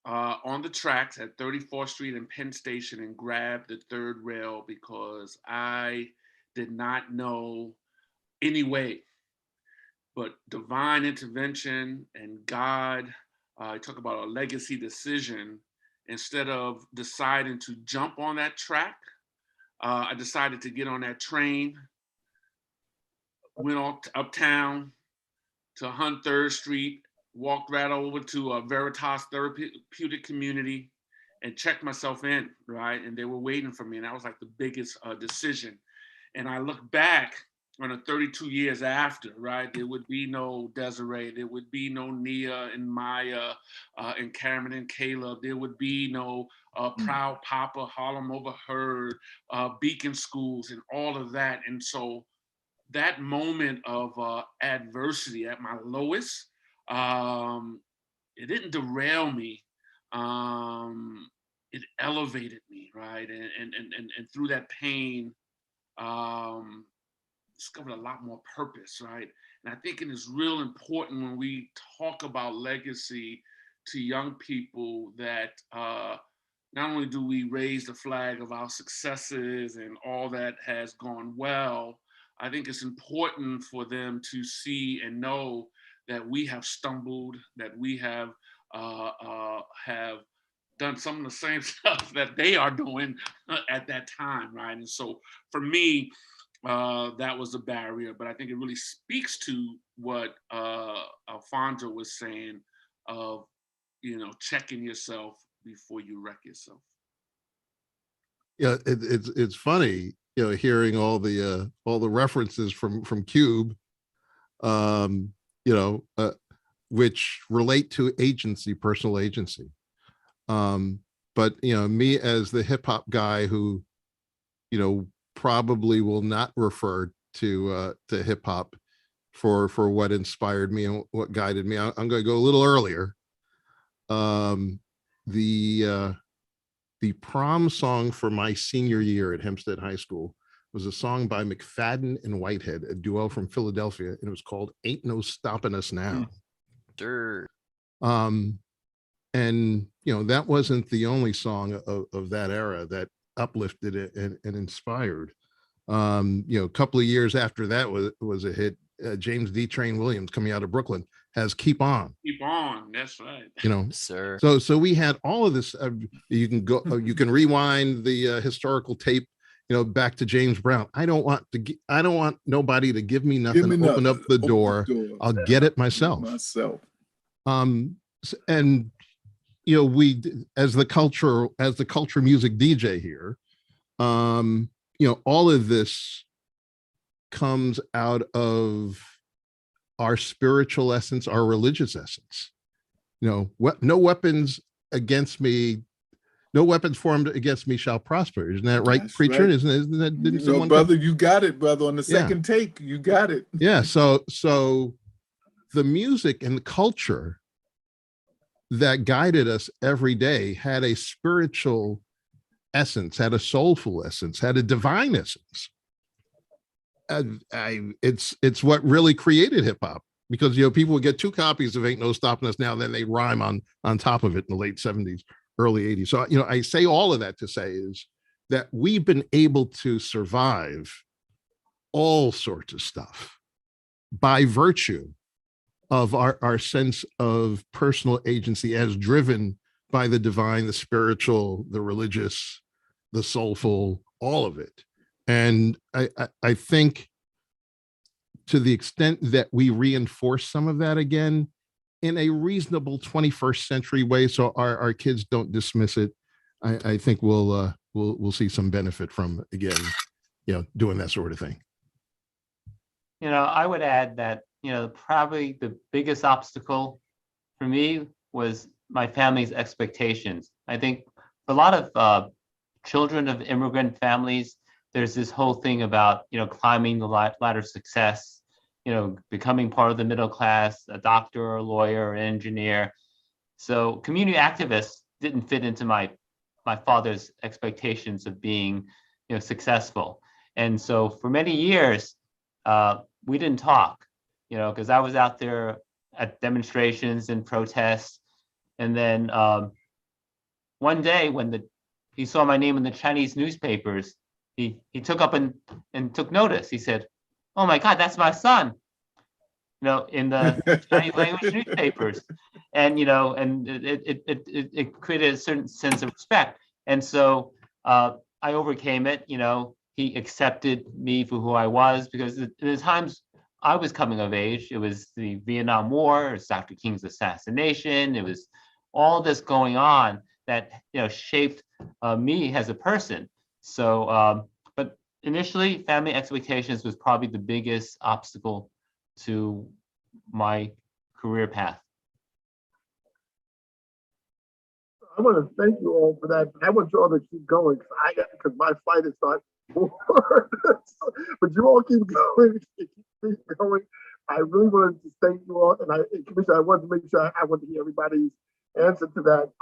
on the tracks at 34th Street and Penn Station and grab the third rail because I did not know any way. But divine intervention and God, I talk about a legacy decision. Instead of deciding to jump on that track, I decided to get on that train, went uptown to 103rd Street, walked right over to a Veritas Therapeutic Community and checked myself in, right? And they were waiting for me. And that was like the biggest decision. And I look back on the 32 years after, right? There would be no Desiree, there would be no Nia and Maya and Cameron and Caleb. There would be no Proud Papa, Harlem Overheard, Beacon Schools and all of that. And so that moment of adversity at my lowest, it didn't derail me. It elevated me, right? And through that pain, discovered a lot more purpose, right? And I think it is real important when we talk about legacy to young people that not only do we raise the flag of our successes and all that has gone well, I think it's important for them to see and know that we have stumbled, that we have done some of the same stuff that they are doing at that time, right? And so for me, that was a barrier, but I think it really speaks to what Alfonso was saying of, checking yourself before you wreck yourself. Yeah, it's funny, hearing all the references from Cube, which relate to agency, personal agency. But me as the hip hop guy who, probably will not refer to hip hop for what inspired me and what guided me. I'm going to go a little earlier. The the prom song for my senior year at Hempstead High School was a song by McFadden and Whitehead, a duo from Philadelphia, and it was called "Ain't No Stopping Us Now." Sure. And that wasn't the only song of that era that uplifted it and inspired. A couple of years after that was a hit. James D. Train Williams, coming out of Brooklyn, has "Keep On." Keep on. That's right. Sir. So we had all of this. You can rewind the historical tape, back to James Brown. I don't want nobody to give me nothing. Open up the door. I'll get it myself. And we, as the culture music DJ here, all of this comes out of our spiritual essence, our religious essence. No weapons formed against me shall prosper. Isn't that right, That's preacher? right. Isn't that? Didn't someone brother, you got it, brother. On the second take, you got it. Yeah. So the music and the culture that guided us every day had a spiritual essence, had a soulful essence, had a divine essence. It's what really created hip hop, because people would get 2 copies of "Ain't No Stopping Us Now," then they rhyme on top of it in the late 70s, early 80s. So I say all of that to say is that we've been able to survive all sorts of stuff by virtue of our sense of personal agency as driven by the divine, the spiritual, the religious, the soulful, all of it. And I think, to the extent that we reinforce some of that again in a reasonable 21st century way, so our kids don't dismiss it, I think we'll see some benefit from, again, doing that sort of thing. I would add that, probably the biggest obstacle for me was my family's expectations. I think for a lot of children of immigrant families, there's this whole thing about, climbing the ladder of success, becoming part of the middle class, a doctor or a lawyer or an engineer. So community activists didn't fit into my father's expectations of being, successful. And so for many years, we didn't talk, because I was out there at demonstrations and protests. And then one day when he saw my name in the Chinese newspapers, he took up and took notice. He said, "Oh my God, that's my son," in the Chinese language newspapers. And, and it created a certain sense of respect. And so I overcame it. He accepted me for who I was, because at the times I was coming of age, it was the Vietnam War, it was Dr. King's assassination, it was all this going on that, shaped me as a person. So, but initially, family expectations was probably the biggest obstacle to my career path. I want to thank you all for that. I want you all to keep going because my flight is not over. But you all keep going, keep going. I really wanted to thank you all, and Commissioner, I wanted to make sure I want to hear everybody's answer to that.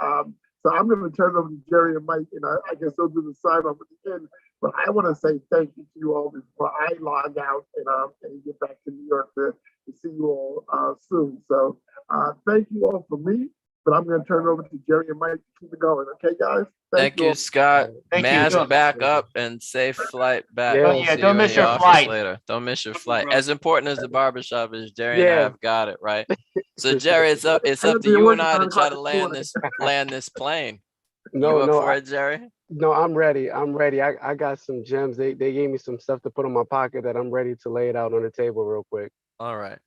So I'm going to turn it over to Jerry and Mike, and I guess they'll do the sign off at the end. But I want to say thank you to you all before I log out and get back to New York to see you all soon. So thank you all for me. But I'm going to turn it over to Jerry and Mike to keep it going. Okay, guys? Thank you, all. Scott. Thank you. Mask back up and safe flight back. Yeah. We'll Yeah, see don't you in miss the your office flight. later. Don't miss your flight. brother. As important as the barbershop is, Jerry and I Yeah. have got it, right? So For Jerry, sure. it's I up have to to you work and at I to 9 try o'clock to this land this plane. No, You up no, for it, Jerry? no, I'm ready. I'm ready. I got some gems. They gave me some stuff to put in my pocket that I'm ready to lay it out on the table real quick. All right.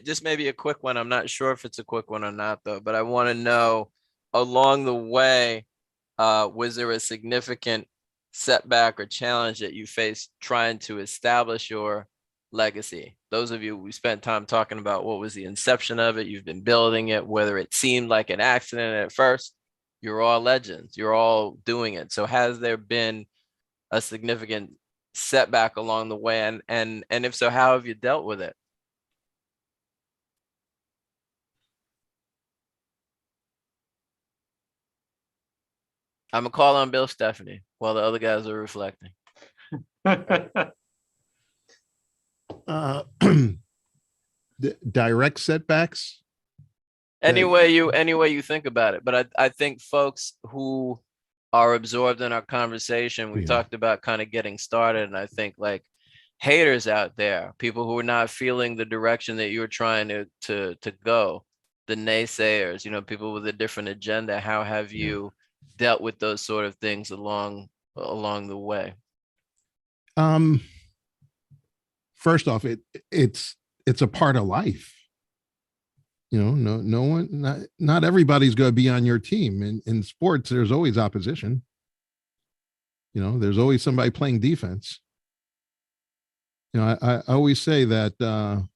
This may be a quick one. I'm not sure if it's a quick one or not, though, but I want to know, along the way, was there a significant setback or challenge that you faced trying to establish your legacy? Those of you, we spent time talking about what was the inception of it. You've been building it, whether it seemed like an accident at first. You're all legends. You're all doing it. So has there been a significant setback along the way? And if so, how have you dealt with it? I'm gonna call on Bill Stephanie while the other guys are reflecting. Uh, direct setbacks. Any way you think about it. But I think folks who are absorbed in our conversation, we Yeah. talked about kind of getting started, and I think like haters out there, people who are not feeling the direction that you're trying to go, the naysayers, people with a different agenda. How have you dealt with those sort of things along the way? First off, it's a part of life. No one, not everybody's going to be on your team. In sports, there's always opposition. There's always somebody playing defense. I always say that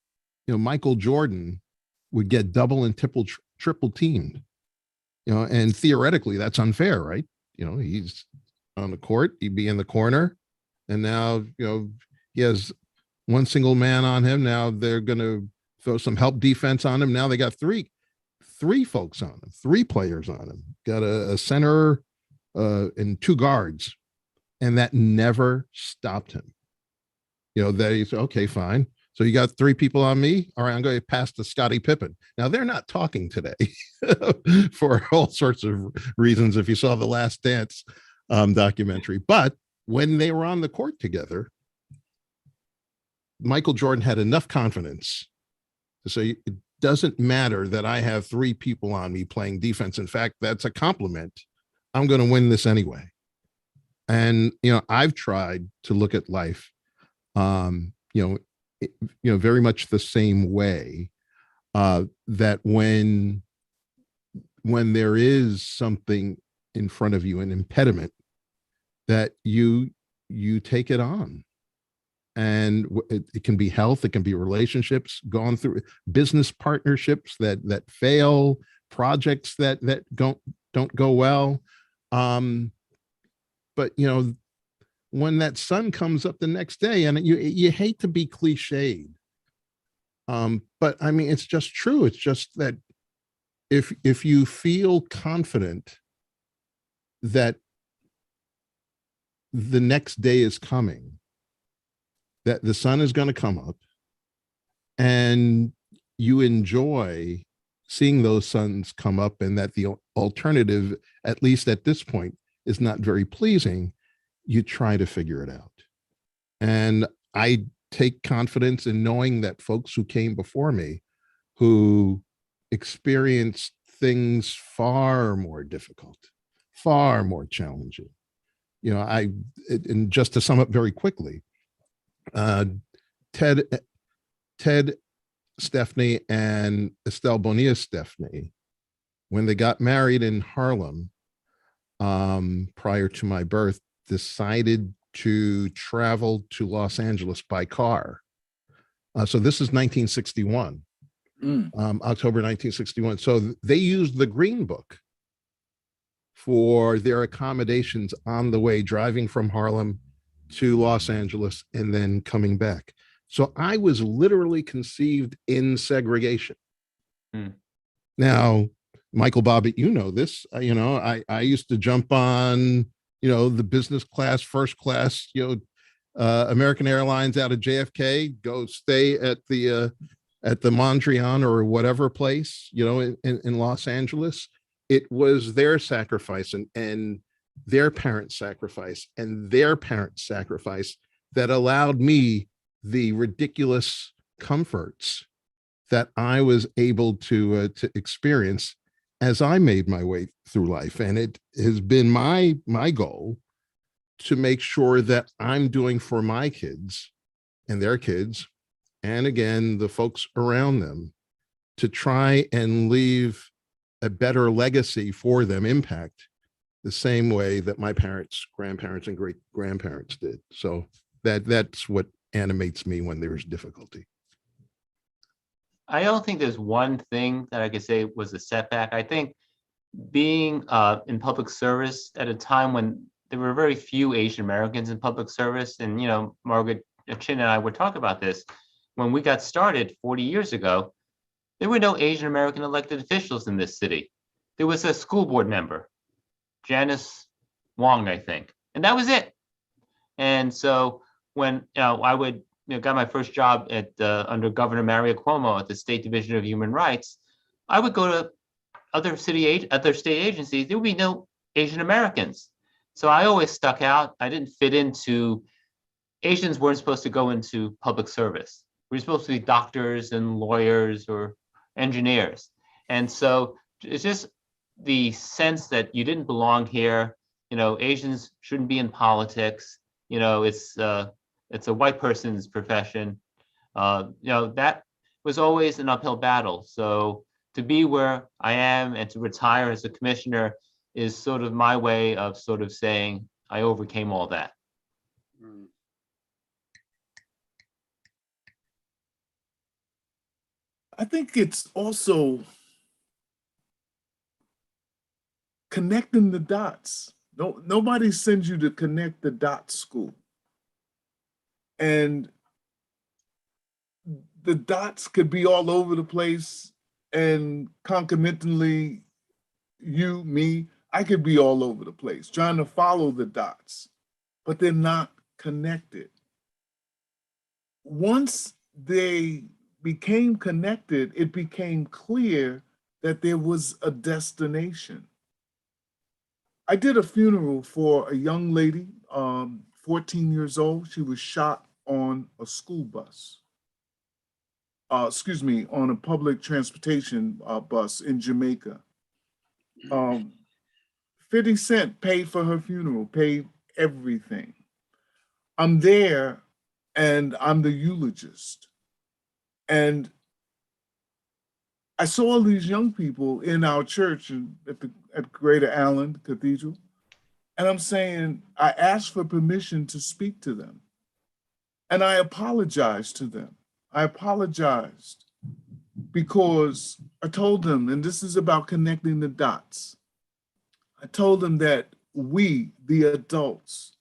Michael Jordan would get double and triple teamed. And theoretically that's unfair, right? He's on the court, he'd be in the corner, and now he has one single man on him. Now they're going to throw some help defense on him. Now they got three folks on him, 3 players on him. Got a center and 2 guards, and that never stopped him. They say, okay, fine. So you got 3 people on me. All right, I'm going to pass to Scottie Pippen. Now they're not talking today for all sorts of reasons. If you saw the Last Dance documentary, but when they were on the court together, Michael Jordan had enough confidence to say, it doesn't matter that I have 3 people on me playing defense. In fact, that's a compliment. I'm going to win this anyway. And, I've tried to look at life, very much the same way, that when there is something in front of you, an impediment, that you take it on. And it can be health, it can be relationships, gone through business partnerships that fail, projects that don't go well. But when that sun comes up the next day, and you hate to be cliched, but I mean, it's just true. It's just that if you feel confident that the next day is coming, that the sun is going to come up, and you enjoy seeing those suns come up, and that the alternative, at least at this point, is not very pleasing, you try to figure it out. And I take confidence in knowing that folks who came before me, who experienced things far more difficult, far more challenging. And just to sum up very quickly, Ted Stepney and Estelle Bonilla Stepney, when they got married in Harlem, prior to my birth, decided to travel to Los Angeles by car. So this is 1961, October 1961. So they used the Green Book for their accommodations on the way, driving from Harlem to Los Angeles and then coming back. So I was literally conceived in segregation. Now, Michael Bobbitt, this, I used to jump on, the business class, first class, American Airlines out of JFK, go stay at the Mondrian or whatever place, in Los Angeles. It was their sacrifice and their parents' sacrifice and their parents' sacrifice that allowed me the ridiculous comforts that I was able to experience as I made my way through life. And it has been my goal to make sure that I'm doing for my kids and their kids, and again, the folks around them, to try and leave a better legacy for them, impact the same way that my parents, grandparents, and great grandparents did. So that's what animates me when there's difficulty. I don't think there's one thing that I could say was a setback. I think being in public service at a time when there were very few Asian Americans in public service, and Margaret Chin and I would talk about this, when we got started 40 years ago, there were no Asian American elected officials in this city. There was a school board member, Janice Wong, I think. And that was it. And so when I would got my first job at under Governor Mario Cuomo at the State Division of Human Rights, I would go to other state agencies. There would be no Asian Americans. So I always stuck out. I didn't fit into. Asians weren't supposed to go into public service. We were supposed to be doctors and lawyers or engineers. And so it's just the sense that you didn't belong here. Asians shouldn't be in politics. It's a white person's profession. That was always an uphill battle. So to be where I am and to retire as a commissioner is sort of my way of sort of saying I overcame all that. I think it's also connecting the dots. Nobody sends you to connect the dots school. And the dots could be all over the place, and concomitantly, you, me, I could be all over the place trying to follow the dots, but they're not connected. Once they became connected, it became clear that there was a destination. I did a funeral for a young lady, 14 years old. She was shot on a school bus. On a public transportation bus in Jamaica. 50 Cent paid for her funeral, paid everything. I'm there and I'm the eulogist. And I saw all these young people in our church at Greater Allen Cathedral. And I'm saying, I asked for permission to speak to them. And I apologized to them. I apologized because I told them, and this is about connecting the dots. I told them that we, the adults,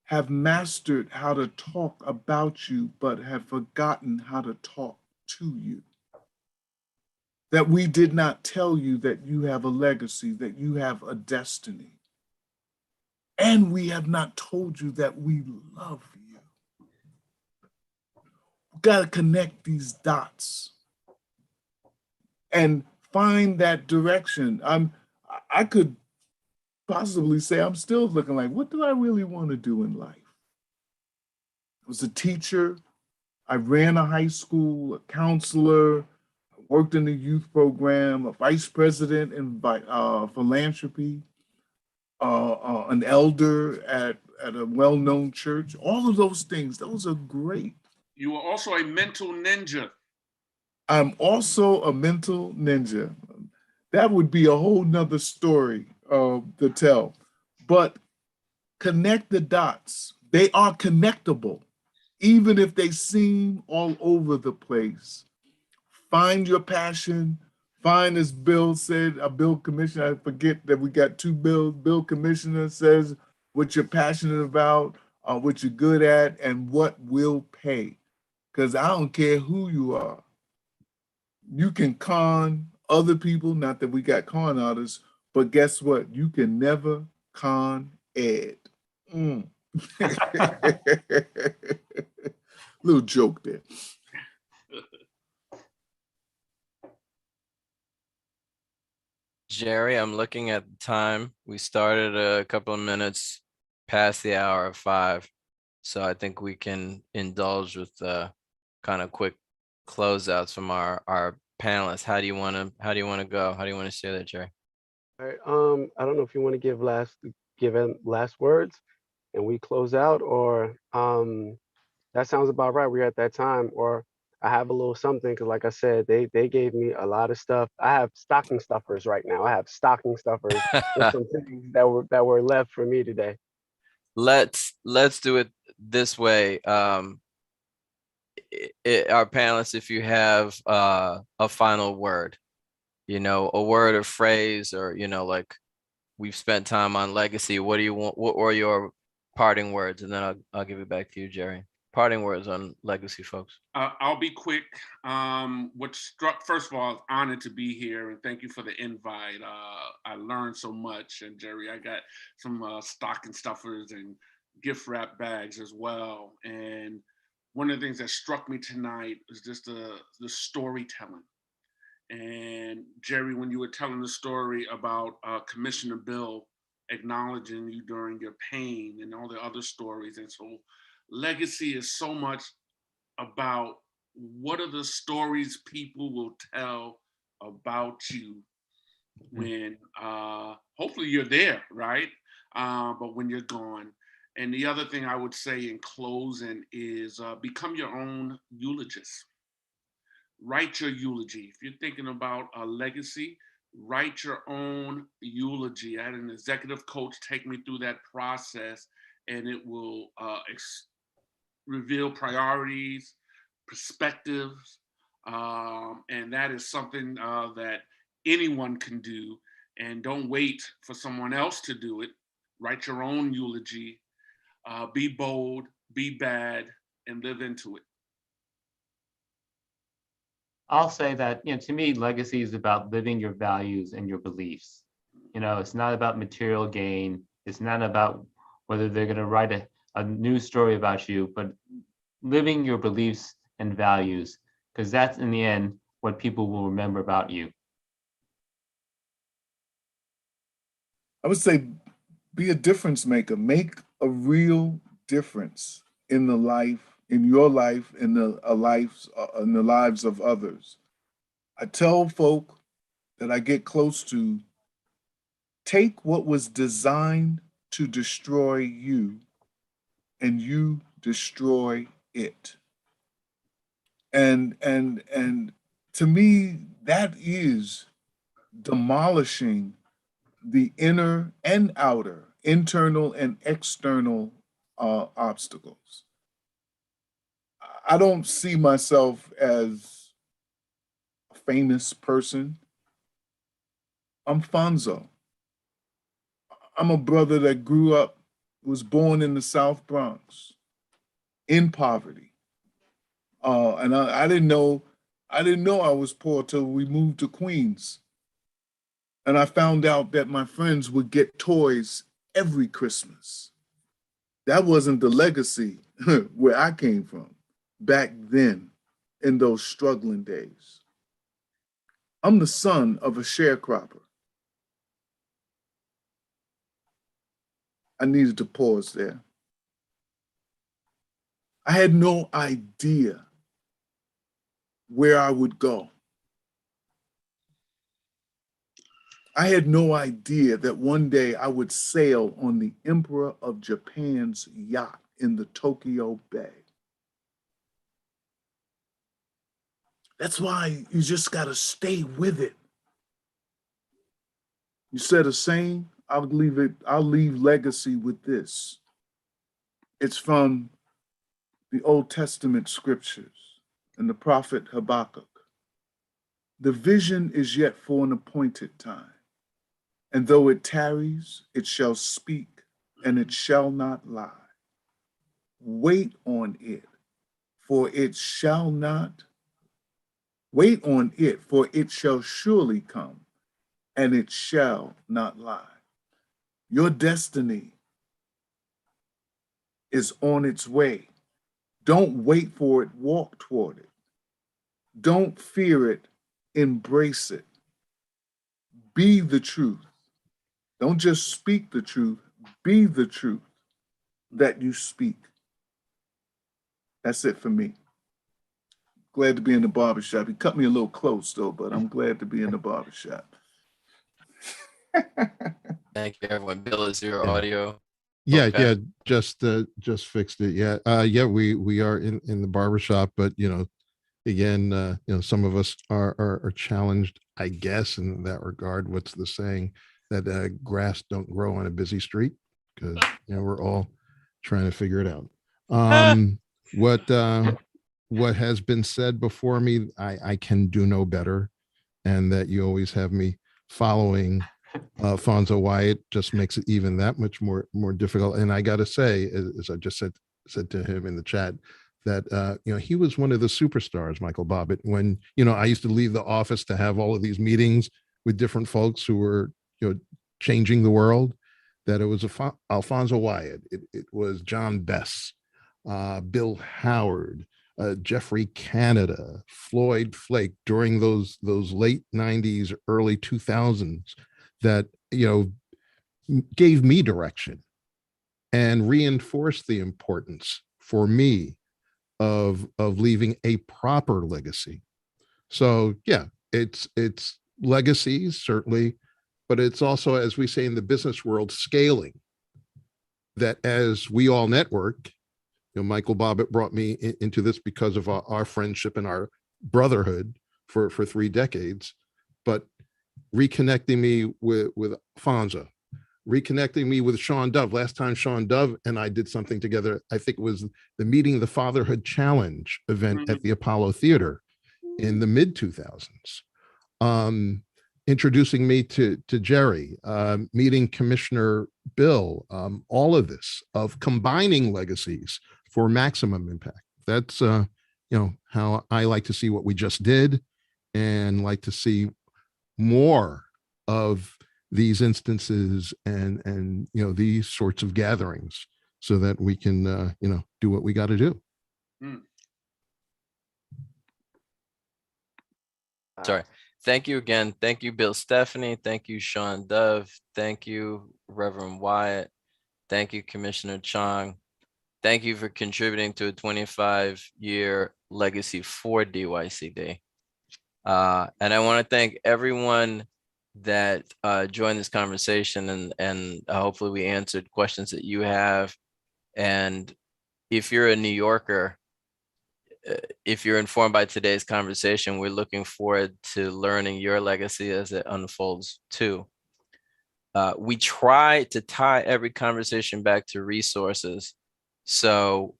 have mastered how to talk about you, but have forgotten how to talk to you. That we did not tell you that you have a legacy, that you have a destiny. And we have not told you that we love you. We've got to connect these dots and find that direction. I could possibly say I'm still looking like, what do I really want to do in life? I was a teacher. I ran a high school, a counselor, I worked in the youth program, a vice president in philanthropy, an elder at a well-known church. All of those things, those are great. You were also a mental ninja. I'm also a mental ninja. That would be a whole nother story to tell. But connect the dots. They are connectable, even if they seem all over the place. Find your passion. Find, as Bill said, a Bill Commissioner, I forget that we got two Bills. Bill Commissioner says what you're passionate about, what you're good at, and what will pay. Because I don't care who you are. You can con other people, not that we got con artists, but guess what? You can never con Ed. Little joke there. Jerry, I'm looking at the time. We started a couple of minutes past the hour of 5. So I think we can indulge with kind of quick closeouts from our panelists. How do you want to go? How do you want to say that, Jerry? All right. I don't know if you want to give last words and we close out, or that sounds about right. We're at that time, or I have a little something because, like I said, they gave me a lot of stuff. I have stocking stuffers right now. I have stocking stuffers with some things that were left for me today. Let's do it this way. Our panelists, if you have a final word, a word or phrase, or like we've spent time on legacy. What do you want? What are your parting words? And then I'll give it back to you, Jerry. parting words on legacy, folks. I'll be quick. First of all, I was honored to be here, and thank you for the invite. I learned so much, and Jerry, I got some stocking stuffers and gift wrap bags as well. And one of the things that struck me tonight was just the storytelling. And Jerry, when you were telling the story about Commissioner Bill acknowledging you during your pain and all the other stories, and so legacy is so much about what are the stories people will tell about you when hopefully you're there, right? But when you're gone. And the other thing I would say in closing is become your own eulogist. Write your eulogy. If you're thinking about a legacy, write your own eulogy. I had an executive coach take me through that process, and it will reveal priorities, perspectives, and that is something that anyone can do. And don't wait for someone else to do it. Write your own eulogy. Be bold, be bad, and live into it. I'll say that, to me, legacy is about living your values and your beliefs. It's not about material gain. It's not about whether they're going to write a new story about you, but living your beliefs and values, because that's in the end what people will remember about you. I would say be a difference maker. Make a real difference in your life, in the lives of others. I tell folk that I get close to, take what was designed to destroy you and you destroy it. And to me, that is demolishing the inner and outer, internal and external obstacles. I don't see myself as a famous person. I'm Fonzo. I'm a brother that was born in the South Bronx, in poverty. And I didn't know I was poor till we moved to Queens. And I found out that my friends would get toys every Christmas. That wasn't the legacy where I came from back then in those struggling days. I'm the son of a sharecropper. I needed to pause there. I had no idea where I would go. I had no idea that one day I would sail on the Emperor of Japan's yacht in the Tokyo Bay. That's why you just gotta stay with it. You said a saying, I'll leave legacy with this. It's from the Old Testament scriptures and the prophet Habakkuk. The vision is yet for an appointed time. And though it tarries, it shall speak, and it shall not lie. Wait on it, for it shall surely come, and it shall not lie. Your destiny is on its way. Don't wait for it, walk toward it. Don't fear it, embrace it. Be the truth. Don't just speak the truth, be the truth that you speak. That's it for me. Glad to be in the barbershop. He cut me a little close though, but I'm glad to be in the barbershop. Thank you, everyone. Bill, is your audio? Yeah, Okay. just fixed it. Yeah, we are in the barbershop, but again, some of us are challenged, I guess, in that regard. What's the saying? That grass don't grow on a busy street, because we're all trying to figure it out. What has been said before me, I can do no better, and that you always have me following Fonzo Wyatt just makes it even that much more difficult. And I got to say, as I just said to him in the chat, that he was one of the superstars, Michael Bobbitt. When I used to leave the office to have all of these meetings with different folks who were changing the world, that it was Alfonso Wyatt, it was John Bess, Bill Howard, Jeffrey Canada, Floyd Flake, during those late 90s, early 2000s, that gave me direction and reinforced the importance for me of leaving a proper legacy. So yeah, it's legacies, certainly, but it's also, as we say in the business world, scaling. That as we all network, Michael Bobbitt brought me into this because of our friendship and our brotherhood for 3 decades, but reconnecting me with Fonzo, reconnecting me with Sean Dove. Last time Sean Dove and I did something together, I think it was the Meeting the Fatherhood Challenge event at the Apollo Theater in the mid 2000s. Introducing me to Jerry, meeting Commissioner Bill, all of this, of combining legacies for maximum impact. That's how I like to see what we just did, and like to see more of these instances and these sorts of gatherings, so that we can do what we got to do. Sorry. Thank you again. Thank you, Bill Stephanie. Thank you, Sean Dove. Thank you, Reverend Wyatt. Thank you, Commissioner Chong. Thank you for contributing to a 25-year legacy for DYCD. And I want to thank everyone that joined this conversation, and hopefully we answered questions that you have. And if you're a New Yorker, if you're informed by today's conversation, we're looking forward to learning your legacy as it unfolds too. We try to tie every conversation back to resources. So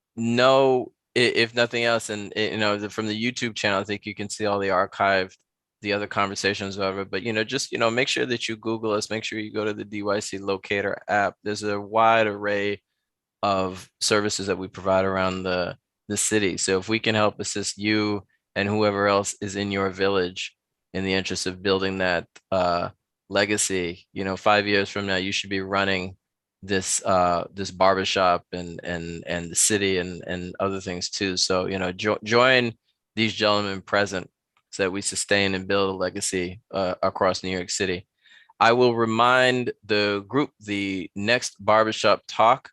if nothing else, and from the YouTube channel, I think you can see all the archived, the other conversations of it, but just make sure that you Google us, make sure you go to the DYC Locator app. There's a wide array of services that we provide around the city. So if we can help assist you and whoever else is in your village in the interest of building that legacy, 5 years from now, you should be running this barbershop and the city and other things too. So, join these gentlemen present so that we sustain and build a legacy across New York City. I will remind the group, the next barbershop talk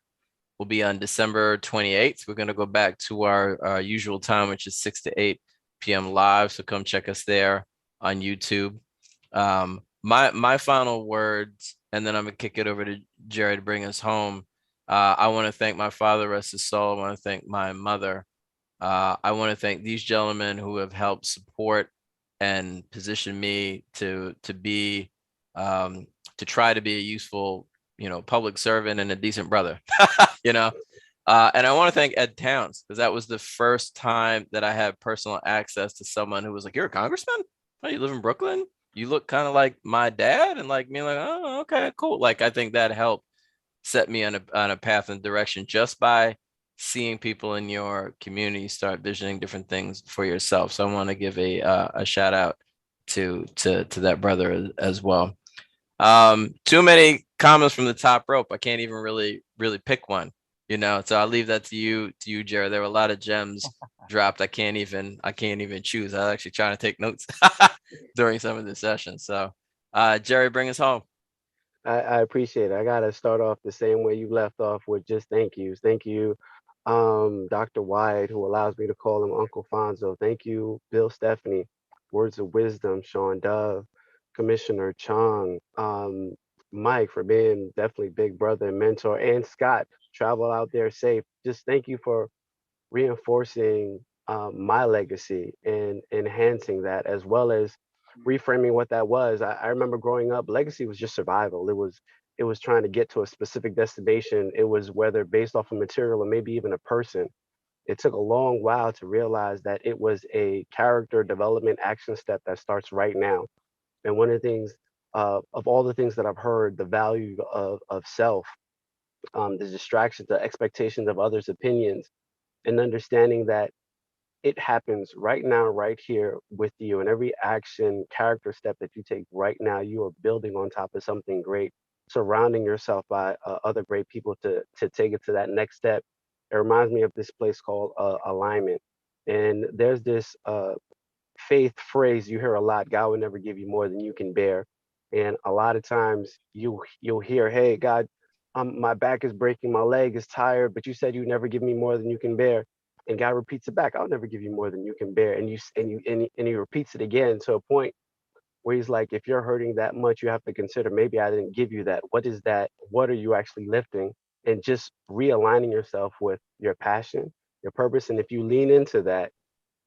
will be on December 28th. We're going to go back to our usual time, which is 6 to 8 p.m. live. So come check us there on YouTube. My final words, and then I'm going to kick it over to Jerry to bring us home. I want to thank my father, rest his soul. I want to thank my mother. I want to thank these gentlemen who have helped support and position me to try to be a useful public servant and a decent brother, and I want to thank Ed Towns, because that was the first time that I had personal access to someone who was like, "You're a congressman? Oh, you live in Brooklyn? You look kind of like my dad," and like me, like, "Oh, okay, cool." Like, I think that helped set me on a path and direction, just by seeing people in your community start visioning different things for yourself. So I want to give a shout out to that brother as well. Too many comments from the top rope. I can't even really pick one, so I'll leave that to you, Jared. There were a lot of gems dropped. I can't even choose. I was actually trying to take notes during some of the sessions. So, Jerry, bring us home. I appreciate it. I got to start off the same way you left off, with just thank yous. Thank you, Dr. Wyatt, who allows me to call him Uncle Fonzo. Thank you, Bill Stephanie, words of wisdom, Sean Dove, Commissioner Chong, Mike, for being definitely big brother and mentor, and Scott, travel out there safe. Just thank you for reinforcing my legacy and enhancing that, as well as reframing what that was. I remember growing up, legacy was just survival. It was trying to get to a specific destination. It was whether based off of material or maybe even a person. It took a long while to realize that it was a character development action step that starts right now. And one of the things, of all the things that I've heard, the value of self, the distractions, the expectations of others' opinions, and understanding that it happens right now, right here with you. And every action, character step that you take right now, you are building on top of something great, surrounding yourself by other great people to take it to that next step. It reminds me of this place called Alignment. And there's this faith phrase you hear a lot: God will never give you more than you can bear. And a lot of times you'll hear, hey, God, my back is breaking, my leg is tired, but you said you never give me more than you can bear. And God repeats it back: I'll never give you more than you can bear. And he repeats it again to a point where he's like, if you're hurting that much, you have to consider, maybe I didn't give you that. What is that? What are you actually lifting? And just realigning yourself with your passion, your purpose. And if you lean into that,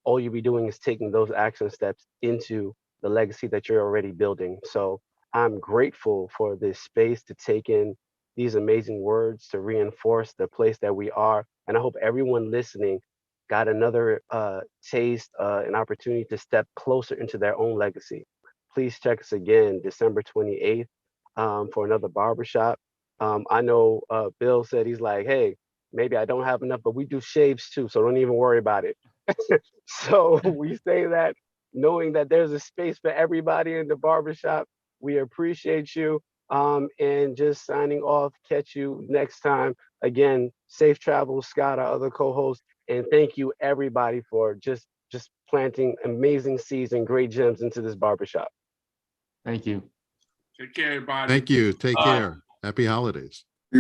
all you'll be doing is taking those action steps into the legacy that you're already building. So I'm grateful for this space to take in these amazing words, to reinforce the place that we are. And I hope everyone listening got another taste, an opportunity to step closer into their own legacy. Please check us again December 28th for another barbershop. I know Bill said, he's like, hey, maybe I don't have enough, but we do shaves too, so don't even worry about it. So we say that knowing that there's a space for everybody in the barbershop. We appreciate you. And just signing off, catch you next time. Again, safe travels, Scott, our other co-host. And thank you everybody for just planting amazing seeds and great gems into this barbershop. Thank you. Take care, everybody. Thank you. Take Bye. care. Happy holidays.